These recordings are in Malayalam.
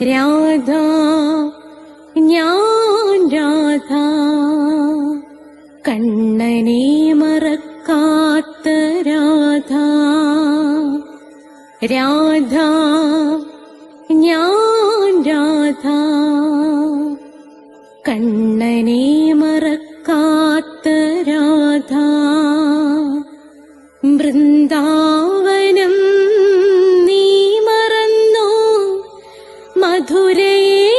രാധ ഞാൻ രാധ കണ്ണനെ മറക്കാത്ത രാധ. രാധ ഞാൻ രാധ കണ്ണനെ മറക്കാത്ത രാധ. വൃന്ദാവനം നീ മറന്നോ, മധുരയെ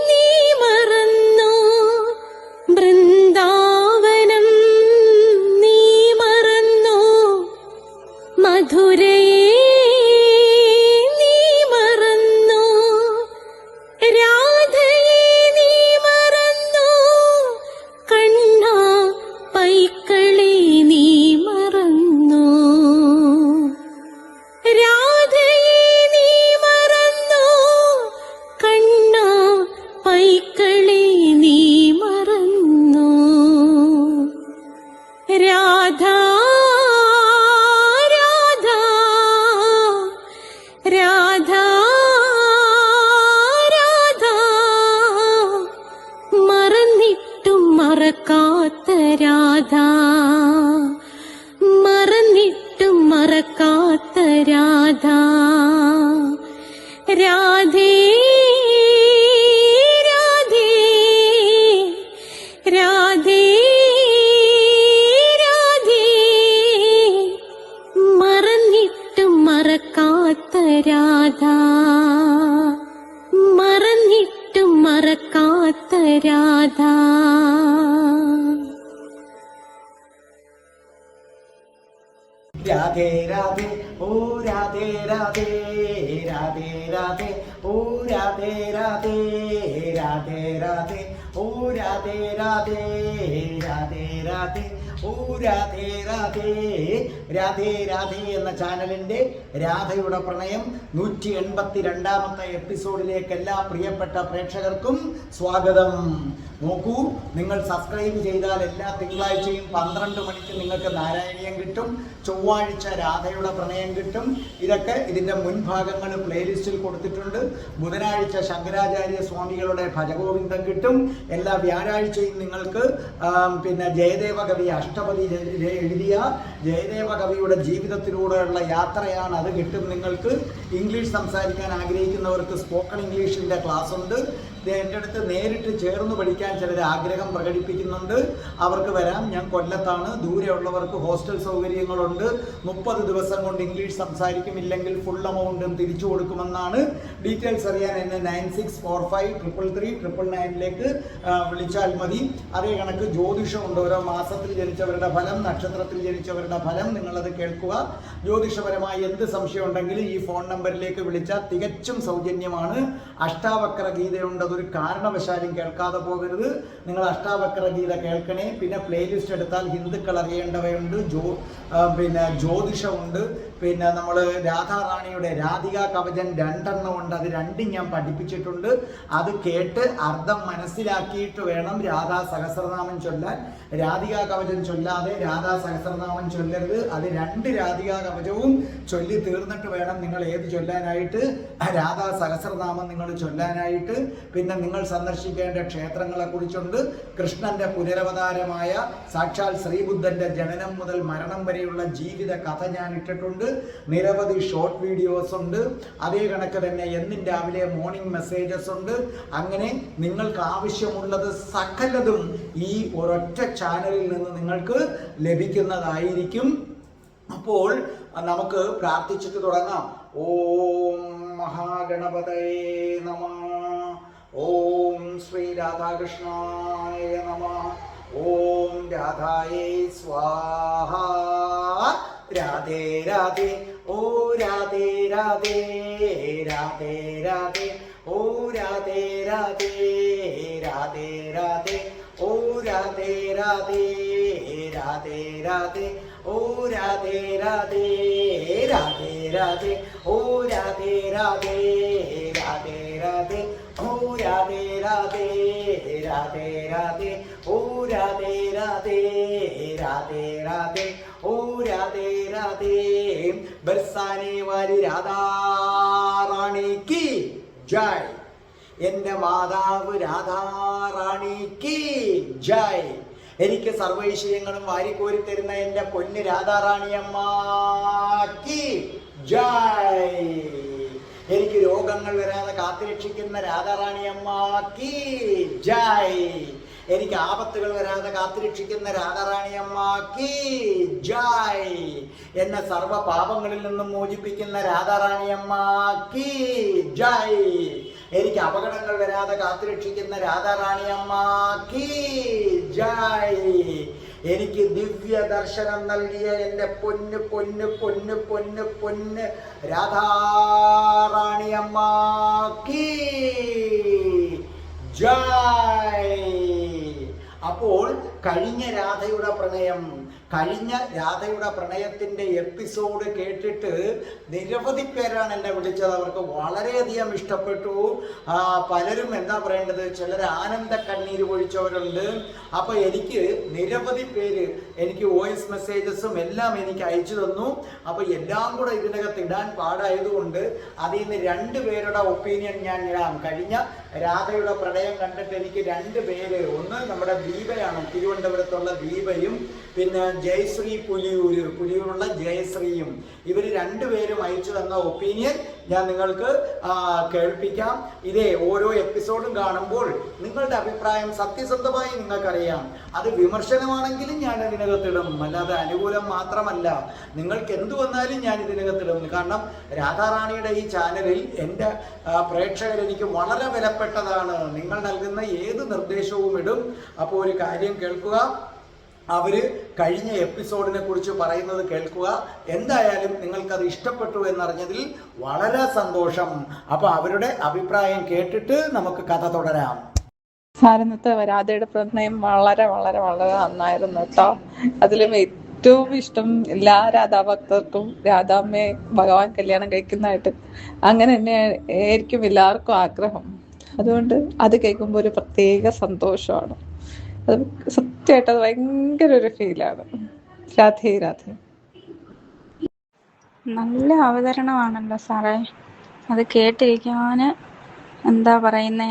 നീ മറന്നോ. വൃന്ദാവനം നീ മറന്നോ, മധുരയെ നീ മറന്നോ. രാധയെ നീ മറന്നോ, കണ്ണാ പൈക്കളെ നീ മറന്നോ. രാധയെ നീ മറന്നോ, കണ്ണാ പൈക്കളെ നീ മറന്നോ. രാധ രാധ രാധ രാധ മറന്നിട്ടും മറക്കാത്ത രാധ. മറന്നിട്ടും മറക്കാത്ത രാധ. രാധേ രാധേ രാധേ രാധേ മറന്നിട്ടും മറക്കാത്ത രാധ. മറന്നിട്ടും മറക്കാത്ത രാധ. രാധേ രാധേ ഓ രാധേ രാധേ രാധേ രാധേ ഓ രാധേ രാധേ രാധേ രാധേ ഓ രാധേ രാധേ രാധേ രാധേ ഓ രാധേ രാധേ. രാധേ രാധേ എന്ന ചാനലിന്റെ രാധയുടെ പ്രണയം 182ാമത്തെ എപ്പിസോഡിലേക്ക് എല്ലാ പ്രിയപ്പെട്ട പ്രേക്ഷകർക്കും സ്വാഗതം. നോക്കൂ, നിങ്ങൾ സബ്സ്ക്രൈബ് ചെയ്താൽ എല്ലാ തിങ്കളാഴ്ചയും 12 മണിക്ക് നിങ്ങൾക്ക് നാരായണീയം കിട്ടും, ചൊവ്വാഴ്ച രാധയുടെ പ്രണയം കിട്ടും. ഇതൊക്കെ ഇതിൻ്റെ മുൻഭാഗങ്ങൾ പ്ലേലിസ്റ്റിൽ കൊടുത്തിട്ടുണ്ട്. ബുധനാഴ്ച ശങ്കരാചാര്യ സ്വാമികളുടെ ഭജഗോവിന്ദം കിട്ടും. എല്ലാ വ്യാഴാഴ്ചയും നിങ്ങൾക്ക് ജയദേവ കവി അഷ്ടപതി എഴുതിയ ജയദേവ കവിയുടെ ജീവിതത്തിലൂടെയുള്ള യാത്രയാണ്, അത് കിട്ടും നിങ്ങൾക്ക്. ഇംഗ്ലീഷ് സംസാരിക്കാൻ ആഗ്രഹിക്കുന്നവർക്ക് സ്പോക്കൺ ഇംഗ്ലീഷിൻ്റെ ക്ലാസ് ഉണ്ട്. എൻ്റെ അടുത്ത് നേരിട്ട് ചേർന്ന് പഠിക്കാൻ ചിലർ ആഗ്രഹം പ്രകടിപ്പിക്കുന്നുണ്ട്. അവർക്ക് വരാം. ഞാൻ കൊല്ലത്താണ്. ദൂരെയുള്ളവർക്ക് ഹോസ്റ്റൽ സൗകര്യങ്ങളുണ്ട്. 30 ദിവസം കൊണ്ട് ഇംഗ്ലീഷ് സംസാരിക്കും. ഇല്ലെങ്കിൽ ഫുൾ എമൗണ്ടും തിരിച്ചു കൊടുക്കുമെന്നാണ്. ഡീറ്റെയിൽസ് അറിയാൻ എന്നെ 9645333999 വിളിച്ചാൽ മതി. അതേ കണക്ക് ജ്യോതിഷമുണ്ട്. ഓരോ മാസത്തിൽ ജനിച്ചവരുടെ ഫലം, നക്ഷത്രത്തിൽ ജനിച്ചവരുടെ ഫലം നിങ്ങളത് കേൾക്കുക. ജ്യോതിഷപരമായി എന്ത് സംശയം ഉണ്ടെങ്കിലും ഈ ഫോൺ നമ്പറിലേക്ക് വിളിച്ചാൽ തികച്ചും സൗജന്യമാണ്. അഷ്ടാവക്ര ഗീതയുണ്ട്, അതൊരു കാരണവശാലും കേൾക്കാതെ പോകരുത്. നിങ്ങൾ അഷ്ടാവക്ര ഗീത കേൾക്കണേ. പിന്നെ പ്ലേലിസ്റ്റ് എടുത്താൽ ഹിന്ദുക്കൾ അറിയേണ്ടവയുണ്ട്, ജ്യോതിഷമുണ്ട്. പിന്നെ നമ്മൾ രാധാറാണിയുടെ രാധികാ കവചൻ 2 ഉണ്ട്, അത് 2 ഞാൻ പഠിപ്പിച്ചിട്ടുണ്ട്. അത് കേട്ട് അർത്ഥം മനസ്സിലാക്കിയിട്ട് വേണം രാധാ സഹസ്രനാമം ചൊല്ലാൻ. രാധികാ കവചം ചൊല്ലാതെ രാധാ സഹസ്രനാമം ചൊല്ലരുത്. അത് 2 രാധികാ കവചവും ചൊല്ലി തീർന്നിട്ട് വേണം നിങ്ങൾ ഏത് ചൊല്ലാനായിട്ട്, രാധാ സഹസ്രനാമം നിങ്ങൾ ചൊല്ലാനായിട്ട്. പിന്നെ നിങ്ങൾ സന്ദർശിക്കേണ്ട ക്ഷേത്രങ്ങളെ കുറിച്ചുണ്ട്. കൃഷ്ണന്റെ പുനരവതാരമായ സാക്ഷാൽ ശ്രീബുദ്ധന്റെ ജനനം മുതൽ മരണം വരെയുള്ള ജീവിത കഥ ഞാൻ ഇട്ടിട്ടുണ്ട്. നിരവധി ഷോർട്ട് വീഡിയോസ് ഉണ്ട്. അതേ കണക്ക് തന്നെ എന്നും രാവിലെ മോർണിംഗ് മെസ്സേജസ് ഉണ്ട്. അങ്ങനെ നിങ്ങൾക്ക് ആവശ്യമുള്ളത് സകലതും ഈ ഒരൊറ്റ ചാനലിൽ നിന്ന് നിങ്ങൾക്ക് ലഭിക്കുന്നതായിരിക്കും. അപ്പോൾ നമുക്ക് പ്രാർത്ഥിച്ചിട്ട് തുടങ്ങാം. ഓം മഹാഗണപതയേ നമഃ. ഓം ശ്രീ രാധാകൃഷ്ണായ നമഃ. ഓം രാധായേ സ്വാഹ. രാധേ രാധേ ഓ രാധേ രാധേ രാധേ രാധേ ഓ രാധേ രാധേ രാധേ രാധേ ഓ രാധേ രാധേ രാധേ രാധേ ഓ രാധേ രാധേ രാധേ രാധേ ഓ രാധേ രാധേ രാധേ രാധേ ഓ രാധേ രാധേ രാധേ രാധേ ഓ രാധേ രാധേ രാധേ രാധേ ഓ രാധേ രാധേ. ബർസാനെ വാली राधा रानी की ജയ്. എൻ്റെ മാതാവ് രാധാറാണിക്ക് ജയ്. എനിക്ക് സർവൈശ്വര്യങ്ങളും വാരിക്കോരി തരുന്ന എൻ്റെ പൊന്ന് രാധാറാണിയമ്മക്ക് ജയ്. എനിക്ക് രോഗങ്ങൾ വരാതെ കാത്തുരക്ഷിക്കുന്ന രാധാറാണിയമ്മക്ക് ജയ്. എനിക്ക് ആപത്തുകൾ വരാതെ കാത്തുരക്ഷിക്കുന്ന രാധാറാണിയമ്മക്ക് ജയ്. എന്നെ സർവ്വ പാപങ്ങളിൽ നിന്നും മോചിപ്പിക്കുന്ന രാധാറാണിയമ്മക്ക് ജയ്. എനിക്ക് അപകടങ്ങൾ വരാതെ കാത്തുരക്ഷിക്കുന്ന രാധാറാണിയമ്മക്ക് ജയ്. എനിക്ക് ദിവ്യ ദർശനം നൽകിയ എൻ്റെ പൊന്ന് പൊന്ന് പൊന്ന് പൊന്ന് പൊന്ന് രാധാറാണിയമ്മക്ക് ജയ്. അപ്പോൾ കഴിഞ്ഞ രാധയുടെ പ്രണയത്തിൻ്റെ എപ്പിസോഡ് കേട്ടിട്ട് നിരവധി പേരാണ് എന്നെ വിളിച്ചത്. അവർക്ക് വളരെയധികം ഇഷ്ടപ്പെട്ടു. പലരും എന്താ പറയേണ്ടത്, ചിലർ ആനന്ദ കണ്ണീര് പൊഴിച്ചവരുണ്ട്. അപ്പോൾ എനിക്ക് നിരവധി പേര് എനിക്ക് വോയിസ് മെസ്സേജസും എല്ലാം എനിക്ക് അയച്ചു തന്നു. അപ്പോൾ എല്ലാം കൂടെ ഇതിനകത്ത് ഇടാൻ പാടായതുകൊണ്ട് അതിൽ നിന്ന് 2 പേരുടെ ഒപ്പീനിയൻ ഞാൻ ഇടാം. കഴിഞ്ഞ രാധയുടെ പ്രണയം കണ്ടിട്ട് എനിക്ക് 2 പേര്, ഒന്ന് നമ്മുടെ ദീപയാണ്, തിരുവനന്തപുരത്തുള്ള ദീപയും പിന്നെ ജയശ്രീ പുലിയൂരുള്ള ജയശ്രീയും, ഇവർ 2 പേരും അയച്ചു തന്ന ഒപ്പീനിയൻ ഞാൻ നിങ്ങൾക്ക് കേൾപ്പിക്കാം. ഇതേ ഓരോ എപ്പിസോഡും കാണുമ്പോൾ നിങ്ങളുടെ അഭിപ്രായം സത്യസന്ധമായി നിങ്ങൾക്കറിയാം. അത് വിമർശനമാണെങ്കിലും ഞാൻ ഇതിനകത്തിടും, അല്ലാതെ അനുകൂലം മാത്രമല്ല. നിങ്ങൾക്ക് എന്തു വന്നാലും ഞാൻ ഇതിനകത്തിടും. കാരണം രാധാറാണിയുടെ ഈ ചാനലിൽ എൻ്റെ പ്രേക്ഷകർ എനിക്ക് വളരെ വിലപ്പെട്ടതാണ്. നിങ്ങൾ നൽകുന്ന ഏത് നിർദ്ദേശവും ഇടും. അപ്പോൾ ഒരു കാര്യം കേൾക്കുക, അവർ കഴിഞ്ഞ എപ്പിസോഡിനെ കുറിച്ച് പറയുന്നത് കേൾക്കുക. എന്തായാലും നിങ്ങൾക്കത് ഇഷ്ടപ്പെട്ടു എന്നറിഞ്ഞതിൽ വളരെ സന്തോഷം. അപ്പോൾ അവരുടെ അഭിപ്രായം കേട്ടിട്ട് നമുക്ക് കഥ തുടരാം. സാരന്നത്തെ രാധയുടെ പ്രണയം വളരെ വളരെ വളരെ നന്നായിരുന്നു കേട്ടോ. അതിലും ഏറ്റവും ഇഷ്ടം എല്ലാ രാധാഭക്തർക്കും രാധാമ്മയെ ഭഗവാൻ കല്യാണം കഴിക്കുന്നതായിട്ട് അങ്ങനെ തന്നെ ആയിരിക്കും എല്ലാവർക്കും ആഗ്രഹം. അതുകൊണ്ട് അത് കേൾക്കുമ്പോൾ ഒരു പ്രത്യേക സന്തോഷമാണ്. അത് സത്യമായിട്ട് അത് ഭയങ്കര ഒരു ഫീലാണ്. രാധേ രാധേ. നല്ല അവതരണമാണല്ലോ സാറേ. അത് കേട്ടിരിക്കാൻ എന്താ പറയുന്നേ,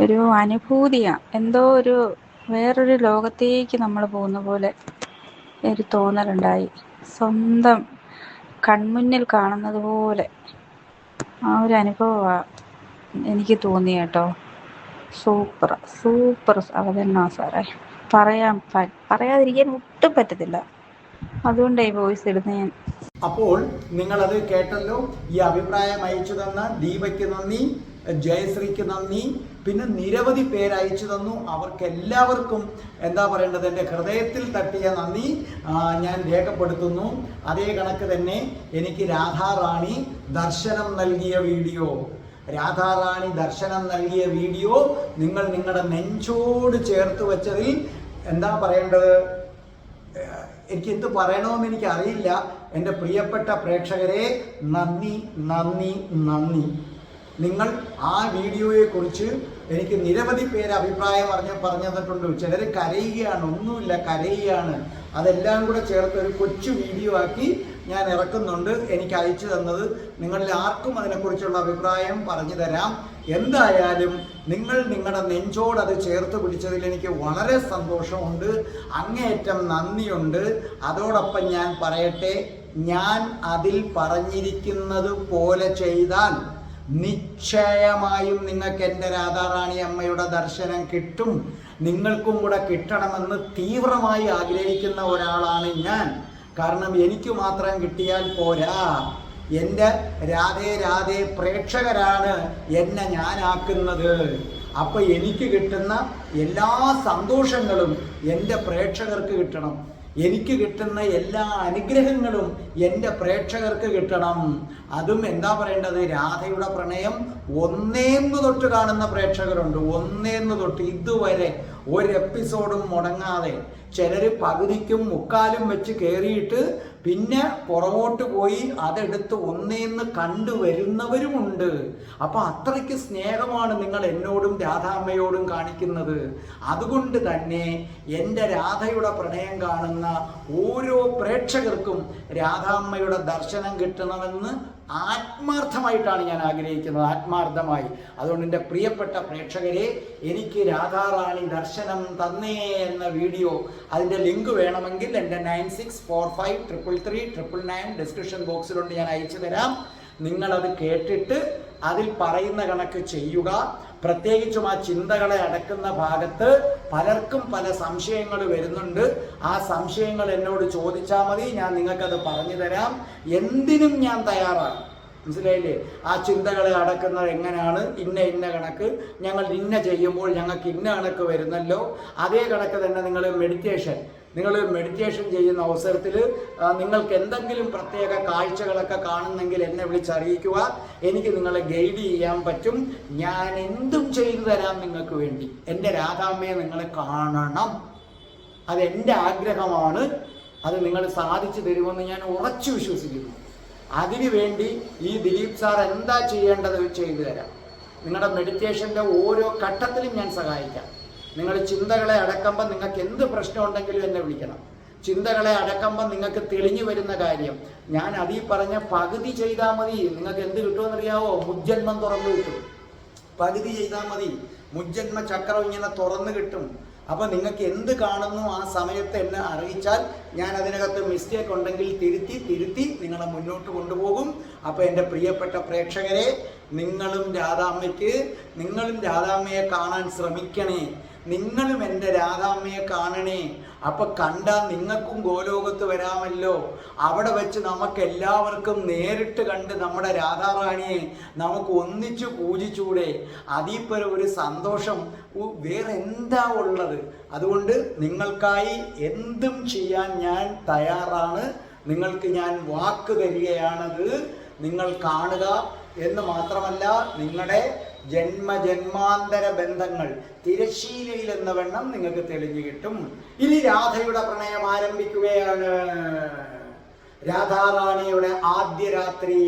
ഒരു അനുഭൂതിയാണ്. എന്തോ ഒരു വേറൊരു ലോകത്തേക്ക് നമ്മൾ പോകുന്ന പോലെ ഒരു തോന്നലുണ്ടായി. സ്വന്തം കൺമുന്നിൽ കാണുന്നത് പോലെ ആ ഒരു അനുഭവമാണ് എനിക്ക് കേട്ടോ. സൂപ്പർ അവതരണമാണ് സാറേ. പറയാതിരിക്കാൻ ഒട്ടും പറ്റത്തില്ല. അതുകൊണ്ടാണ് ഈ വോയിസ് ഇടുന്നത് ഞാൻ. അപ്പോൾ നിങ്ങളത് കേട്ടല്ലോ. ഈ അഭിപ്രായം അയച്ചു തന്ന ദീപയ്ക്ക് നന്ദി, ജയശ്രീക്ക് നന്ദി, പിന്നെ നിരവധി പേര് അയച്ചു തന്നു. അവർക്കെല്ലാവർക്കും എന്താ പറയേണ്ടത്, എൻ്റെ ഹൃദയത്തിൽ തട്ടിയ നന്ദി ഞാൻ രേഖപ്പെടുത്തുന്നു. അതേ കണക്ക് തന്നെ എനിക്ക് രാധാറാണി ദർശനം നൽകിയ വീഡിയോ നിങ്ങൾ നിങ്ങളുടെ നെഞ്ചോട് ചേർത്ത് വെച്ചതിൽ എന്താ പറയേണ്ടത്, എനിക്ക് എന്ത് പറയണമെന്ന് എനിക്കറിയില്ല. എൻ്റെ പ്രിയപ്പെട്ട പ്രേക്ഷകരെ നന്ദി നന്ദി നന്ദി. നിങ്ങൾ ആ വീഡിയോയെക്കുറിച്ച് എനിക്ക് നിരവധി പേര് അഭിപ്രായം പറഞ്ഞു തന്നിട്ടുണ്ട്. ചിലർ കരയുകയാണ്, ഒന്നുമില്ല കരയുകയാണ്. അതെല്ലാം കൂടെ ചേർത്ത് ഒരു കൊച്ചു വീഡിയോ ആക്കി ഞാൻ ഇറക്കുന്നുണ്ട്. എനിക്ക് അയച്ചു തന്നത് നിങ്ങളിൽ ആർക്കും അതിനെക്കുറിച്ചുള്ള അഭിപ്രായം പറഞ്ഞു തരാം. എന്തായാലും നിങ്ങൾ നിങ്ങളുടെ നെഞ്ചോട് അത് ചേർത്ത് പിടിച്ചതിൽ എനിക്ക് വളരെ സന്തോഷമുണ്ട്, അങ്ങേയറ്റം നന്ദിയുണ്ട്. അതോടൊപ്പം ഞാൻ പറയട്ടെ, ഞാൻ അതിൽ പറഞ്ഞിരിക്കുന്നത് പോലെ ചെയ്താൽ നിശ്ചയമായും നിങ്ങൾക്ക് എൻ്റെ രാധാറാണി അമ്മയുടെ ദർശനം കിട്ടും. നിങ്ങൾക്കും കൂടെ കിട്ടണമെന്ന് തീവ്രമായി ആഗ്രഹിക്കുന്ന ഒരാളാണ് ഞാൻ. കാരണം എനിക്ക് മാത്രം കിട്ടിയാൽ പോരാ, എൻ്റെ രാധേ പ്രേക്ഷകരാണ് എന്നെ ഞാനാക്കുന്നത്. അപ്പോൾ എനിക്ക് കിട്ടുന്ന എല്ലാ സന്തോഷങ്ങളും എൻ്റെ പ്രേക്ഷകർക്ക് കിട്ടണം. എനിക്ക് കിട്ടുന്ന എല്ലാ അനുഗ്രഹങ്ങളും എൻ്റെ പ്രേക്ഷകർക്ക് കിട്ടണം. അതും എന്താ പറയേണ്ടത്, രാധയുടെ പ്രണയം 1 തൊട്ട് കാണുന്ന പ്രേക്ഷകരുണ്ട്. 1 തൊട്ട് ഇതുവരെ ഒരു എപ്പിസോഡും മുടങ്ങാതെ. ചിലർ പകുതിക്കും മുക്കാലും വെച്ച് കയറിയിട്ട് പിന്നെ പുറകോട്ട് പോയി അതെടുത്ത് 1 കണ്ടുവരുന്നവരുമുണ്ട്. അപ്പോൾ അത്രയ്ക്ക് സ്നേഹമാണ് നിങ്ങൾ എന്നോടും രാധാമ്മയോടും കാണിക്കുന്നത്. അതുകൊണ്ട് തന്നെ എൻ്റെ രാധയുടെ പ്രണയം കാണുന്ന ഓരോ പ്രേക്ഷകർക്കും രാധാമ്മയുടെ ദർശനം കിട്ടണമെന്ന് ആത്മാർത്ഥമായിട്ടാണ് ഞാൻ ആഗ്രഹിക്കുന്നത്, ആത്മാർത്ഥമായി. അതുകൊണ്ട് എൻ്റെ പ്രിയപ്പെട്ട പ്രേക്ഷകരെ, എനിക്ക് രാധാറാണി ദർശനം തന്നേ എന്ന വീഡിയോ, അതിൻ്റെ ലിങ്ക് വേണമെങ്കിൽ എൻ്റെ 9645333999 ഡിസ്ക്രിപ്ഷൻ ബോക്സിലുണ്ട്, ഞാൻ അയച്ചു തരാം. നിങ്ങളത് കേട്ടിട്ട് അതിൽ പറയുന്ന കണക്ക് ചെയ്യുക. പ്രത്യേകിച്ചും ആ ചിന്തകളെ അടക്കുന്ന ഭാഗത്ത് പലർക്കും പല സംശയങ്ങൾ വരുന്നുണ്ട്. ആ സംശയങ്ങൾ എന്നോട് ചോദിച്ചാൽ മതി, ഞാൻ നിങ്ങൾക്കത് പറഞ്ഞു തരാം. എന്തിനും ഞാൻ തയ്യാറാണ്, മനസ്സിലായില്ലേ? ആ ചിന്തകളെ അടക്കുന്നത് എങ്ങനെയാണ്, ഇന്ന കണക്ക് ഞങ്ങൾ ഇന്ന ചെയ്യുമ്പോൾ ഞങ്ങൾക്ക് ഇന്ന കണക്ക് വരുന്നല്ലോ, അതേ കണക്ക് തന്നെ നിങ്ങൾ മെഡിറ്റേഷൻ ചെയ്യുന്ന അവസരത്തിൽ നിങ്ങൾക്ക് എന്തെങ്കിലും പ്രത്യേക കാഴ്ചകളൊക്കെ കാണുന്നെങ്കിൽ എന്നെ വിളിച്ചറിയിക്കുക. എനിക്ക് നിങ്ങളെ ഗൈഡ് ചെയ്യാൻ പറ്റും. ഞാൻ എന്തും ചെയ്തു തരാം നിങ്ങൾക്ക് വേണ്ടി. എൻ്റെ രാധാമ്മയെ നിങ്ങൾ കാണണം, അതെൻ്റെ ആഗ്രഹമാണ്. അത് നിങ്ങൾ സാധിച്ചു തരുമെന്ന് ഞാൻ ഉറച്ചു വിശ്വസിക്കുന്നു. അതിനുവേണ്ടി ഈ ദിലീപ് സാർ എന്താ ചെയ്യേണ്ടത് ചെയ്തു തരാം. നിങ്ങളുടെ മെഡിറ്റേഷൻ്റെ ഓരോ ഘട്ടത്തിലും ഞാൻ സഹായിക്കാം. നിങ്ങൾ ചിന്തകളെ അടക്കുമ്പോൾ നിങ്ങൾക്ക് എന്ത് പ്രശ്നം ഉണ്ടെങ്കിലും എന്നെ വിളിക്കണം. ചിന്തകളെ അടക്കുമ്പോൾ നിങ്ങൾക്ക് തെളിഞ്ഞു വരുന്ന കാര്യം ഞാൻ അതീ പറഞ്ഞ പകുതി ചെയ്താൽ മതി. നിങ്ങൾക്ക് എന്ത് കിട്ടുമെന്നറിയാവോ? മുജ്ജന്മം തുറന്നു കിട്ടും. പകുതി ചെയ്താൽ മതി, മുജ്ജന്മ ചക്രം ഇങ്ങനെ തുറന്നു കിട്ടും. അപ്പോൾ നിങ്ങൾക്ക് എന്ത് കാണുന്നു ആ സമയത്ത് എന്നെ അറിയിച്ചാൽ ഞാൻ അതിനകത്ത് മിസ്റ്റേക്ക് ഉണ്ടെങ്കിൽ തിരുത്തി നിങ്ങളെ മുന്നോട്ട് കൊണ്ടുപോകും. അപ്പോൾ എൻ്റെ പ്രിയപ്പെട്ട പ്രേക്ഷകരെ, നിങ്ങളും രാധാമ്മയെ കാണാൻ ശ്രമിക്കണേ. നിങ്ങളും എൻ്റെ രാധാമ്മയെ കാണണേ. അപ്പം കണ്ടാൽ നിങ്ങൾക്കും ഗോലോകത്ത് വരാമല്ലോ. അവിടെ വെച്ച് നമുക്ക് എല്ലാവർക്കും നേരിട്ട് കണ്ട് നമ്മുടെ രാധാറാണിയെ നമുക്ക് ഒന്നിച്ചു പൂജിച്ചൂടെ? അതിപ്പോൾ ഒരു സന്തോഷം വേറെ എന്താ ഉള്ളത്? അതുകൊണ്ട് നിങ്ങൾക്കായി എന്തും ചെയ്യാൻ ഞാൻ തയ്യാറാണ്. നിങ്ങൾക്ക് ഞാൻ വാക്ക് തരികയാണത്. നിങ്ങൾ കാണുക എന്ന് മാത്രമല്ല, നിങ്ങളുടെ ജന്മജന്മാന്തര ബന്ധങ്ങൾ തിരശീലയിൽ എന്ന വണ്ണം നിങ്ങൾക്ക് തെളിഞ്ഞു കിട്ടും. ഇനി രാധയുടെ പ്രണയം ആരംഭിക്കുകയാണ്. രാധാറാണിയുടെ ആദ്യ രാത്രി.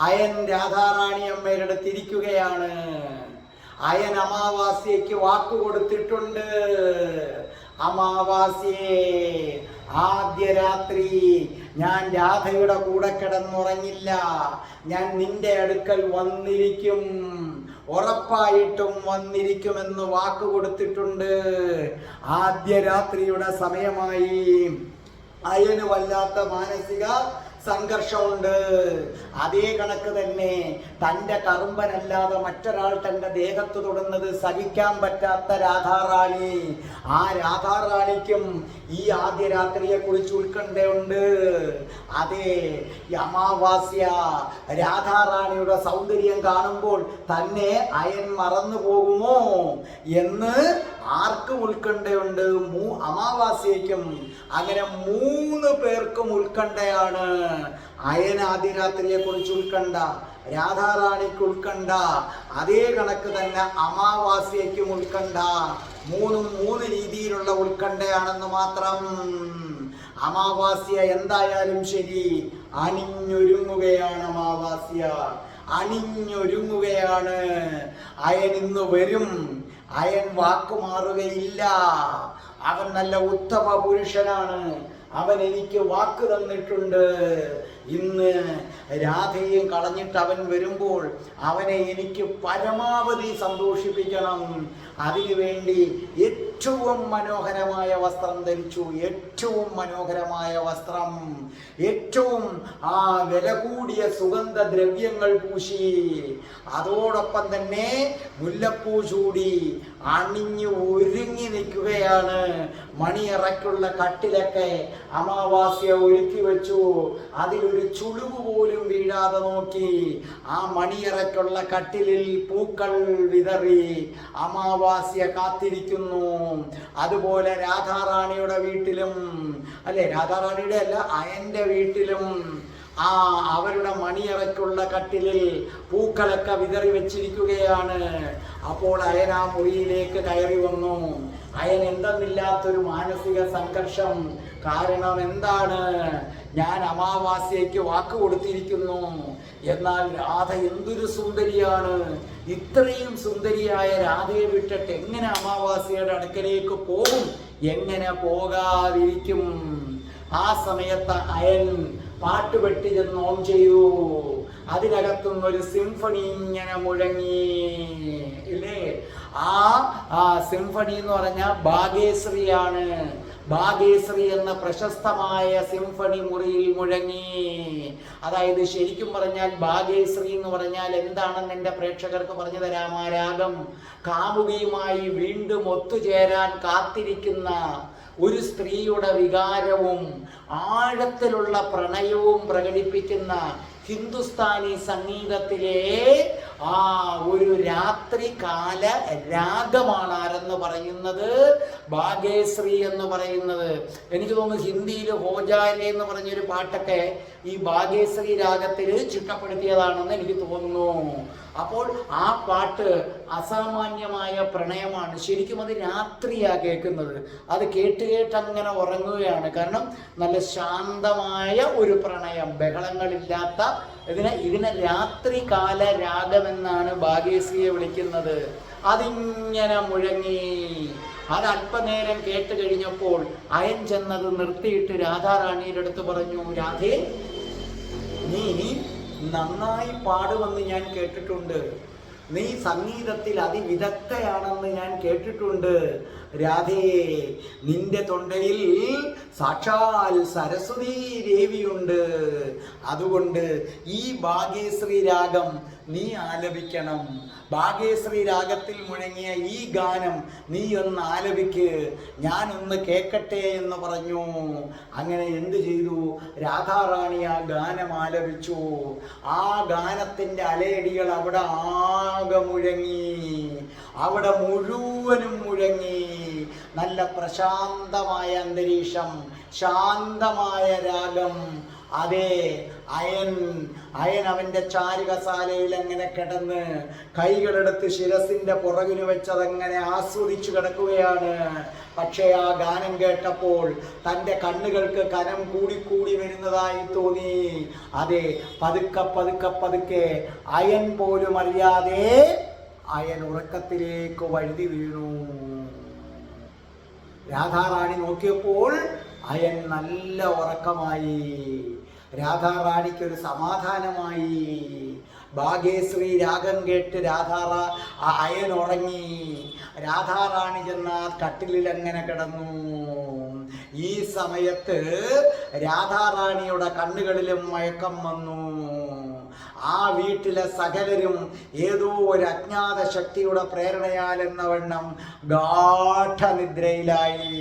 അയൻ രാധാറാണി അമ്മയുടെ അടുത്തിരിക്കുകയാണ്. അയൻ അമാവാസ്യയ്ക്ക് വാക്ക് കൊടുത്തിട്ടുണ്ട്. അമാവാസ്യേ, ആദ്യ രാത്രി ഞാൻ രാധയുടെ കൂടെ കിടന്നുറങ്ങില്ല. ഞാൻ നിന്റെ അടുക്കൽ വന്നിരിക്കും, ഉറപ്പായിട്ടും വന്നിരിക്കുമെന്ന് വാക്ക് കൊടുത്തിട്ടുണ്ട്. ആദ്യ രാത്രിയുടെ സമയമായി. അയന് വല്ലാത്ത മാനസിക സംഘർഷമുണ്ട്. അതേ കണക്ക് തന്നെ തൻ്റെ കറുമ്പനല്ലാതെ മറ്റൊരാൾ തൻ്റെ ദേഹത്ത് തൊടുന്നത് സഹിക്കാൻ പറ്റാത്ത രാധാറാണി. ആ രാധാറാണിക്കും ഈ ആദ്യ രാത്രിയെ കുറിച്ച് ഉത്കണ്ഠയുണ്ട്. അതെ, അമാവാസ്യ രാധാറാണിയുടെ സൗന്ദര്യം കാണുമ്പോൾ തന്നെ അയൻ മറന്നു പോകുമോ എന്ന് ആർക്കും ഉത്കണ്ഠയുണ്ട്. അമാവാസ്യയ്ക്കും അങ്ങനെ 3 പേർക്കും ഉത്കണ്ഠയാണ്. അയൻ ആദ്യ രാത്രിയെ കുറിച്ച് ഉത്കണ്ഠ, രാധാറാണിക്ക് ഉത്കണ്ഠ, അതേ കണക്ക് തന്നെ അമാവാസ്യയ്ക്കും ഉത്കണ്ഠ. 3 രീതിയിലുള്ള ഉത്കണ്ഠയാണെന്ന് മാത്രം. അമാവാസ്യ എന്തായാലും ശരി, അണിഞ്ഞൊരുങ്ങുകയാണ്. അമാവാസ്യ അണിഞ്ഞൊരുങ്ങുകയാണ്. അയൻ ഇന്ന് വരും. അയൻ വാക്കുമാറുകയില്ല. അവൻ നല്ല ഉത്തമ പുരുഷനാണ്. അവൻ എനിക്ക് വാക്ക് തന്നിട്ടുണ്ട്. ഇന്ന് രാധയും കളഞ്ഞിട്ട് അവൻ വരുമ്പോൾ അവനെ എനിക്ക് പരമാവധി സന്തോഷിപ്പിക്കണം. അതിനുവേണ്ടി ഏറ്റവും മനോഹരമായ വസ്ത്രം ധരിച്ചു. ഏറ്റവും മനോഹരമായ വസ്ത്രം, ഏറ്റവും വില കൂടിയ സുഗന്ധദ്രവ്യങ്ങൾ പൂശി, അതോടൊപ്പം തന്നെ മുല്ലപ്പൂ ചൂടി അണിഞ്ഞു ഒരുങ്ങി നിൽക്കുകയാണ്. മണിയറയ്ക്കുള്ള കട്ടിലൊക്കെ അമാവാസ്യ ഒരുക്കി വെച്ചു. അതിലൊരു ചുളിവ് പോലും വീഴാതെ നോക്കി. ആ മണിയറയ്ക്കുള്ള കട്ടിലിൽ പൂക്കൾ വിതറി അമാവാസ്യ കാത്തിരിക്കുന്നു. അതുപോലെ രാധാറാണിയുടെ വീട്ടിലും, അല്ലെ, രാധാറാണിയുടെ അല്ല, അയന്റെ വീട്ടിലും അവരുടെ മണിയറയ്ക്കുള്ള കട്ടിലിൽ പൂക്കളൊക്കെ വിതറി വെച്ചിരിക്കുകയാണ്. അപ്പോൾ അയൻ ആ മുറിയിലേക്ക് കയറി വന്നു. അയൻ എന്തെന്നില്ലാത്തൊരു മാനസിക സംഘർഷം. കാരണം എന്താണ്? ഞാൻ അമാവാസ്യയ്ക്ക് വാക്ക് കൊടുത്തിരിക്കുന്നു. എന്നാൽ രാധ എന്തൊരു സുന്ദരിയാണ്. ഇത്രയും സുന്ദരിയായ രാധയെ വിട്ടിട്ട് എങ്ങനെ അമാവാസ്യയുടെ അടുക്കലേക്ക് പോകും? എങ്ങനെ പോകാതിരിക്കും? ആ സമയത്ത് അയൻ പാട്ട് പെട്ടി ചെന്ന് ഓൺ ചെയ്യൂ. അതിനകത്തുനിന്നൊരു സിംഫണി ഇങ്ങനെ മുഴങ്ങി ഇല്ലേ? ആ സിംഫണി എന്ന് പറഞ്ഞാൽ ഭാഗ്യശ്രീയാണ്. ഭാഗ്യശ്രീ എന്ന പ്രശസ്തമായ സിംഫണി മുറിയിൽ മുഴങ്ങി. അതായത് ശരിക്കും പറഞ്ഞാൽ ഭാഗ്യശ്രീ എന്ന് പറഞ്ഞാൽ എന്താണെന്ന് എൻ്റെ പ്രേക്ഷകർക്ക് പറഞ്ഞു തരാം. ആ രാഗം കാമുകിയുമായി വീണ്ടും ഒത്തുചേരാൻ കാത്തിരിക്കുന്ന ഒരു സ്ത്രീയുടെ വികാരവും ആഴത്തിലുള്ള പ്രണയവും പ്രകടിപ്പിക്കുന്ന ഹിന്ദുസ്ഥാനി സംഗീതത്തിലെ ഒരു രാത്രികാല രാഗമാണ് ആരെന്ന് പറയുന്നത്, ഭാഗ്യശ്രീ എന്ന് പറയുന്നത്. എനിക്ക് തോന്നുന്നു ഹിന്ദിയിൽ ഹോജാലെ എന്ന് പറഞ്ഞൊരു പാട്ടൊക്കെ ഈ ഭാഗ്യശ്രീ രാഗത്തിൽ ചിട്ടപ്പെടുത്തിയതാണെന്ന് എനിക്ക് തോന്നുന്നു. അപ്പോൾ ആ പാട്ട് അസാമാന്യമായ പ്രണയമാണ്. ശരിക്കും അത് രാത്രിയാണ് കേൾക്കുന്നത്. അത് കേട്ടങ്ങനെ ഉറങ്ങുകയാണ്. കാരണം നല്ല ശാന്തമായ ഒരു പ്രണയം, ബഹളങ്ങളില്ലാത്ത ഇതിനെ രാത്രികാല രാഗമെന്നാണ് ഭാഗ്യശ്രീയെ വിളിക്കുന്നത്. അതിങ്ങനെ മുഴങ്ങി. അത് അല്പനേരം കേട്ട് കഴിഞ്ഞപ്പോൾ അയൻ ചെന്നത് നിർത്തിയിട്ട് രാധാറാണിയുടെ അടുത്ത് പറഞ്ഞു, രാധേ, നീ നന്നായി പാടുമെന്ന് ഞാൻ കേട്ടിട്ടുണ്ട്. നീ സംഗീതത്തിൽ അതിവിദഗ്ധയാണെന്ന് ഞാൻ കേട്ടിട്ടുണ്ട്. രാധേ, നിന്റെ തൊണ്ടയിൽ സാക്ഷാൽ സരസ്വതീ ദേവിയുണ്ട്. അതുകൊണ്ട് ഈ ഭാഗ്യശ്രീ രാഗം നീ ആലപിക്കണം. ഭാഗ്യശ്രീ രാഗത്തിൽ മുഴങ്ങിയ ഈ ഗാനം നീ ഒന്ന് ആലപിക്ക്, ഞാനൊന്ന് കേൾക്കട്ടെ എന്ന് പറഞ്ഞു. അങ്ങനെ എന്തു ചെയ്തു? രാധാറാണി ആ ഗാനം ആലപിച്ചു. ആ ഗാനത്തിൻ്റെ അലയടികൾ അവിടെ ആകെ മുഴങ്ങി, അവിടെ മുഴുവനും മുഴങ്ങി. നല്ല പ്രശാന്തമായ അന്തരീക്ഷം, ശാന്തമായ രാഗം. അതെ, അയൻ അവൻ്റെ ചാരുകസാലയിൽ അങ്ങനെ കിടന്ന് കൈകളെടുത്ത് ശിരസിൻ്റെ പുറകിന് വെച്ചതങ്ങനെ ആസ്വദിച്ചു കിടക്കുകയാണ്. പക്ഷേ ആ ഗാനം കേട്ടപ്പോൾ തൻ്റെ കണ്ണുകൾക്ക് കനം കൂടിക്കൂടി വരുന്നതായി തോന്നി. അതെ, പതുക്കെ അയൻ പോലും അറിയാതെ അയൻ ഉറക്കത്തിലേക്ക് വഴുതി വീണു. രാധാറാണി നോക്കിയപ്പോൾ അയൻ നല്ല ഉറക്കമായി. രാധാറാണിക്കൊരു സമാധാനമായി. ഭാഗ്യശ്രീ രാഗം കേട്ട് അയൻ ഉറങ്ങി. രാധാറാണി ചെന്ന കട്ടിലിൽ അങ്ങനെ കിടന്നു. ഈ സമയത്ത് രാധാറാണിയുടെ കണ്ണുകളിലും മയക്കം വന്നു. ആ വീട്ടിലെ സകലരും ഏതോ ഒരു അജ്ഞാത ശക്തിയുടെ പ്രേരണയാൽ എന്നവണ്ണം ഗാഠനിദ്രയിലായി.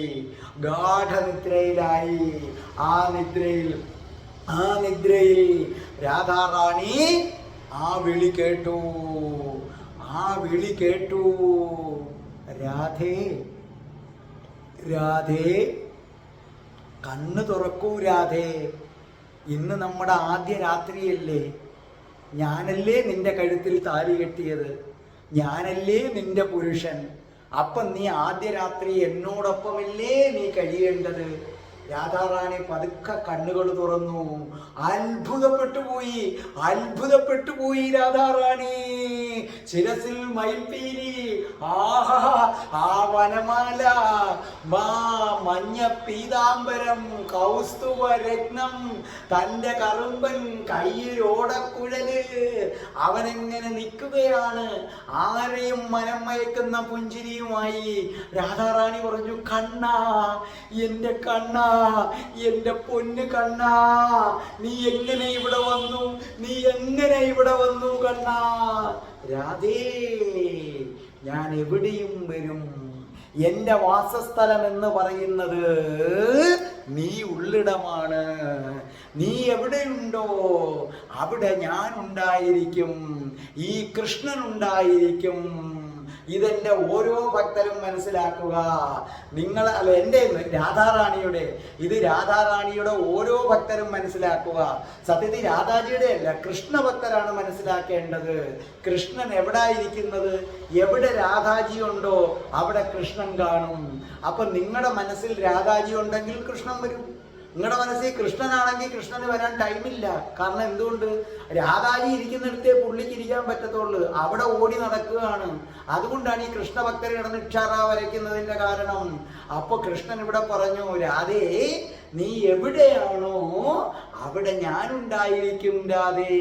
ആ നിദ്രയിൽ രാധാറാണി ആ വിളി കേട്ടു. രാധേ, കണ്ണ് തുറക്കൂ രാധേ. ഇന്ന് നമ്മുടെ ആദ്യ രാത്രിയല്ലേ? ഞാനല്ലേ നിന്റെ കഴുത്തിൽ താലി കെട്ടിയത്, ഞാനല്ലേ നിന്റെ പുരുഷൻ. അപ്പം നീ ആദ്യ രാത്രി എന്നോടൊപ്പമല്ലേ നീ കഴിയേണ്ടത്? രാധാറാണി പതുക്കെ കണ്ണുകൾ തുറന്നു. അത്ഭുതപ്പെട്ടു പോയി രാധാറാണി. ശിരസിൽ മയിൽപ്പീലി, ആ വനമാല, മഞ്ഞ പീതാംബരം, കൗസ്തുഭ രത്നം, തൻ്റെ കറുമ്പൻ കയ്യിൽ ഓടക്കുഴല്. അവനെങ്ങനെ നിൽക്കുകയാണ്, ആരെയും മനം മയക്കുന്ന പുഞ്ചിരിയുമായി. രാധാറാണി പറഞ്ഞു, കണ്ണാ, എൻ്റെ കണ്ണാ, എൻ്റെ പൊന്ന് കണ്ണാ, നീ എങ്ങനെ ഇവിടെ വന്നു കണ്ണാ? രാധേ, ഞാൻ എവിടെയും വരും. എൻ്റെ വാസസ്ഥലം എന്ന് പറയുന്നത് നീ ഉള്ളിടമാണ്. നീ എവിടെയുണ്ടോ അവിടെ ഞാൻ ഉണ്ടായിരിക്കും, ഈ കൃഷ്ണൻ ഉണ്ടായിരിക്കും. ഇതെൻ്റെ ഓരോ ഭക്തരും മനസ്സിലാക്കുക. രാധാറാണിയുടെ ഓരോ ഭക്തരും മനസ്സിലാക്കുക. സത്യത്തിൽ രാധാജിയുടെ അല്ല, കൃഷ്ണ ഭക്തരാണ് മനസ്സിലാക്കേണ്ടത്. കൃഷ്ണൻ എവിടായിരിക്കുന്നത്? എവിടെ രാധാജി ഉണ്ടോ അവിടെ കൃഷ്ണൻ കാണും. അപ്പൊ നിങ്ങളുടെ മനസ്സിൽ രാധാജി ഉണ്ടെങ്കിൽ കൃഷ്ണൻ വരും. നിങ്ങളുടെ മനസ്സിൽ കൃഷ്ണനാണെങ്കിൽ കൃഷ്ണന് വരാൻ ടൈമില്ല. കാരണം എന്തുകൊണ്ട്? രാധാജി ഇരിക്കുന്നിടത്തേ പുള്ളിക്ക് ഇരിക്കാൻ പറ്റത്തുള്ളൂ, അവിടെ ഓടി നടക്കുകയാണ്. അതുകൊണ്ടാണ് ഈ കൃഷ്ണഭക്തർ കിടന്ന് ഇക്ഷാറ വരയ്ക്കുന്നതിൻ്റെ കാരണം. അപ്പോൾ കൃഷ്ണൻ ഇവിടെ പറഞ്ഞു, രാധേ, നീ എവിടെയാണോ അവിടെ ഞാനുണ്ടായിരിക്കും രാധേ.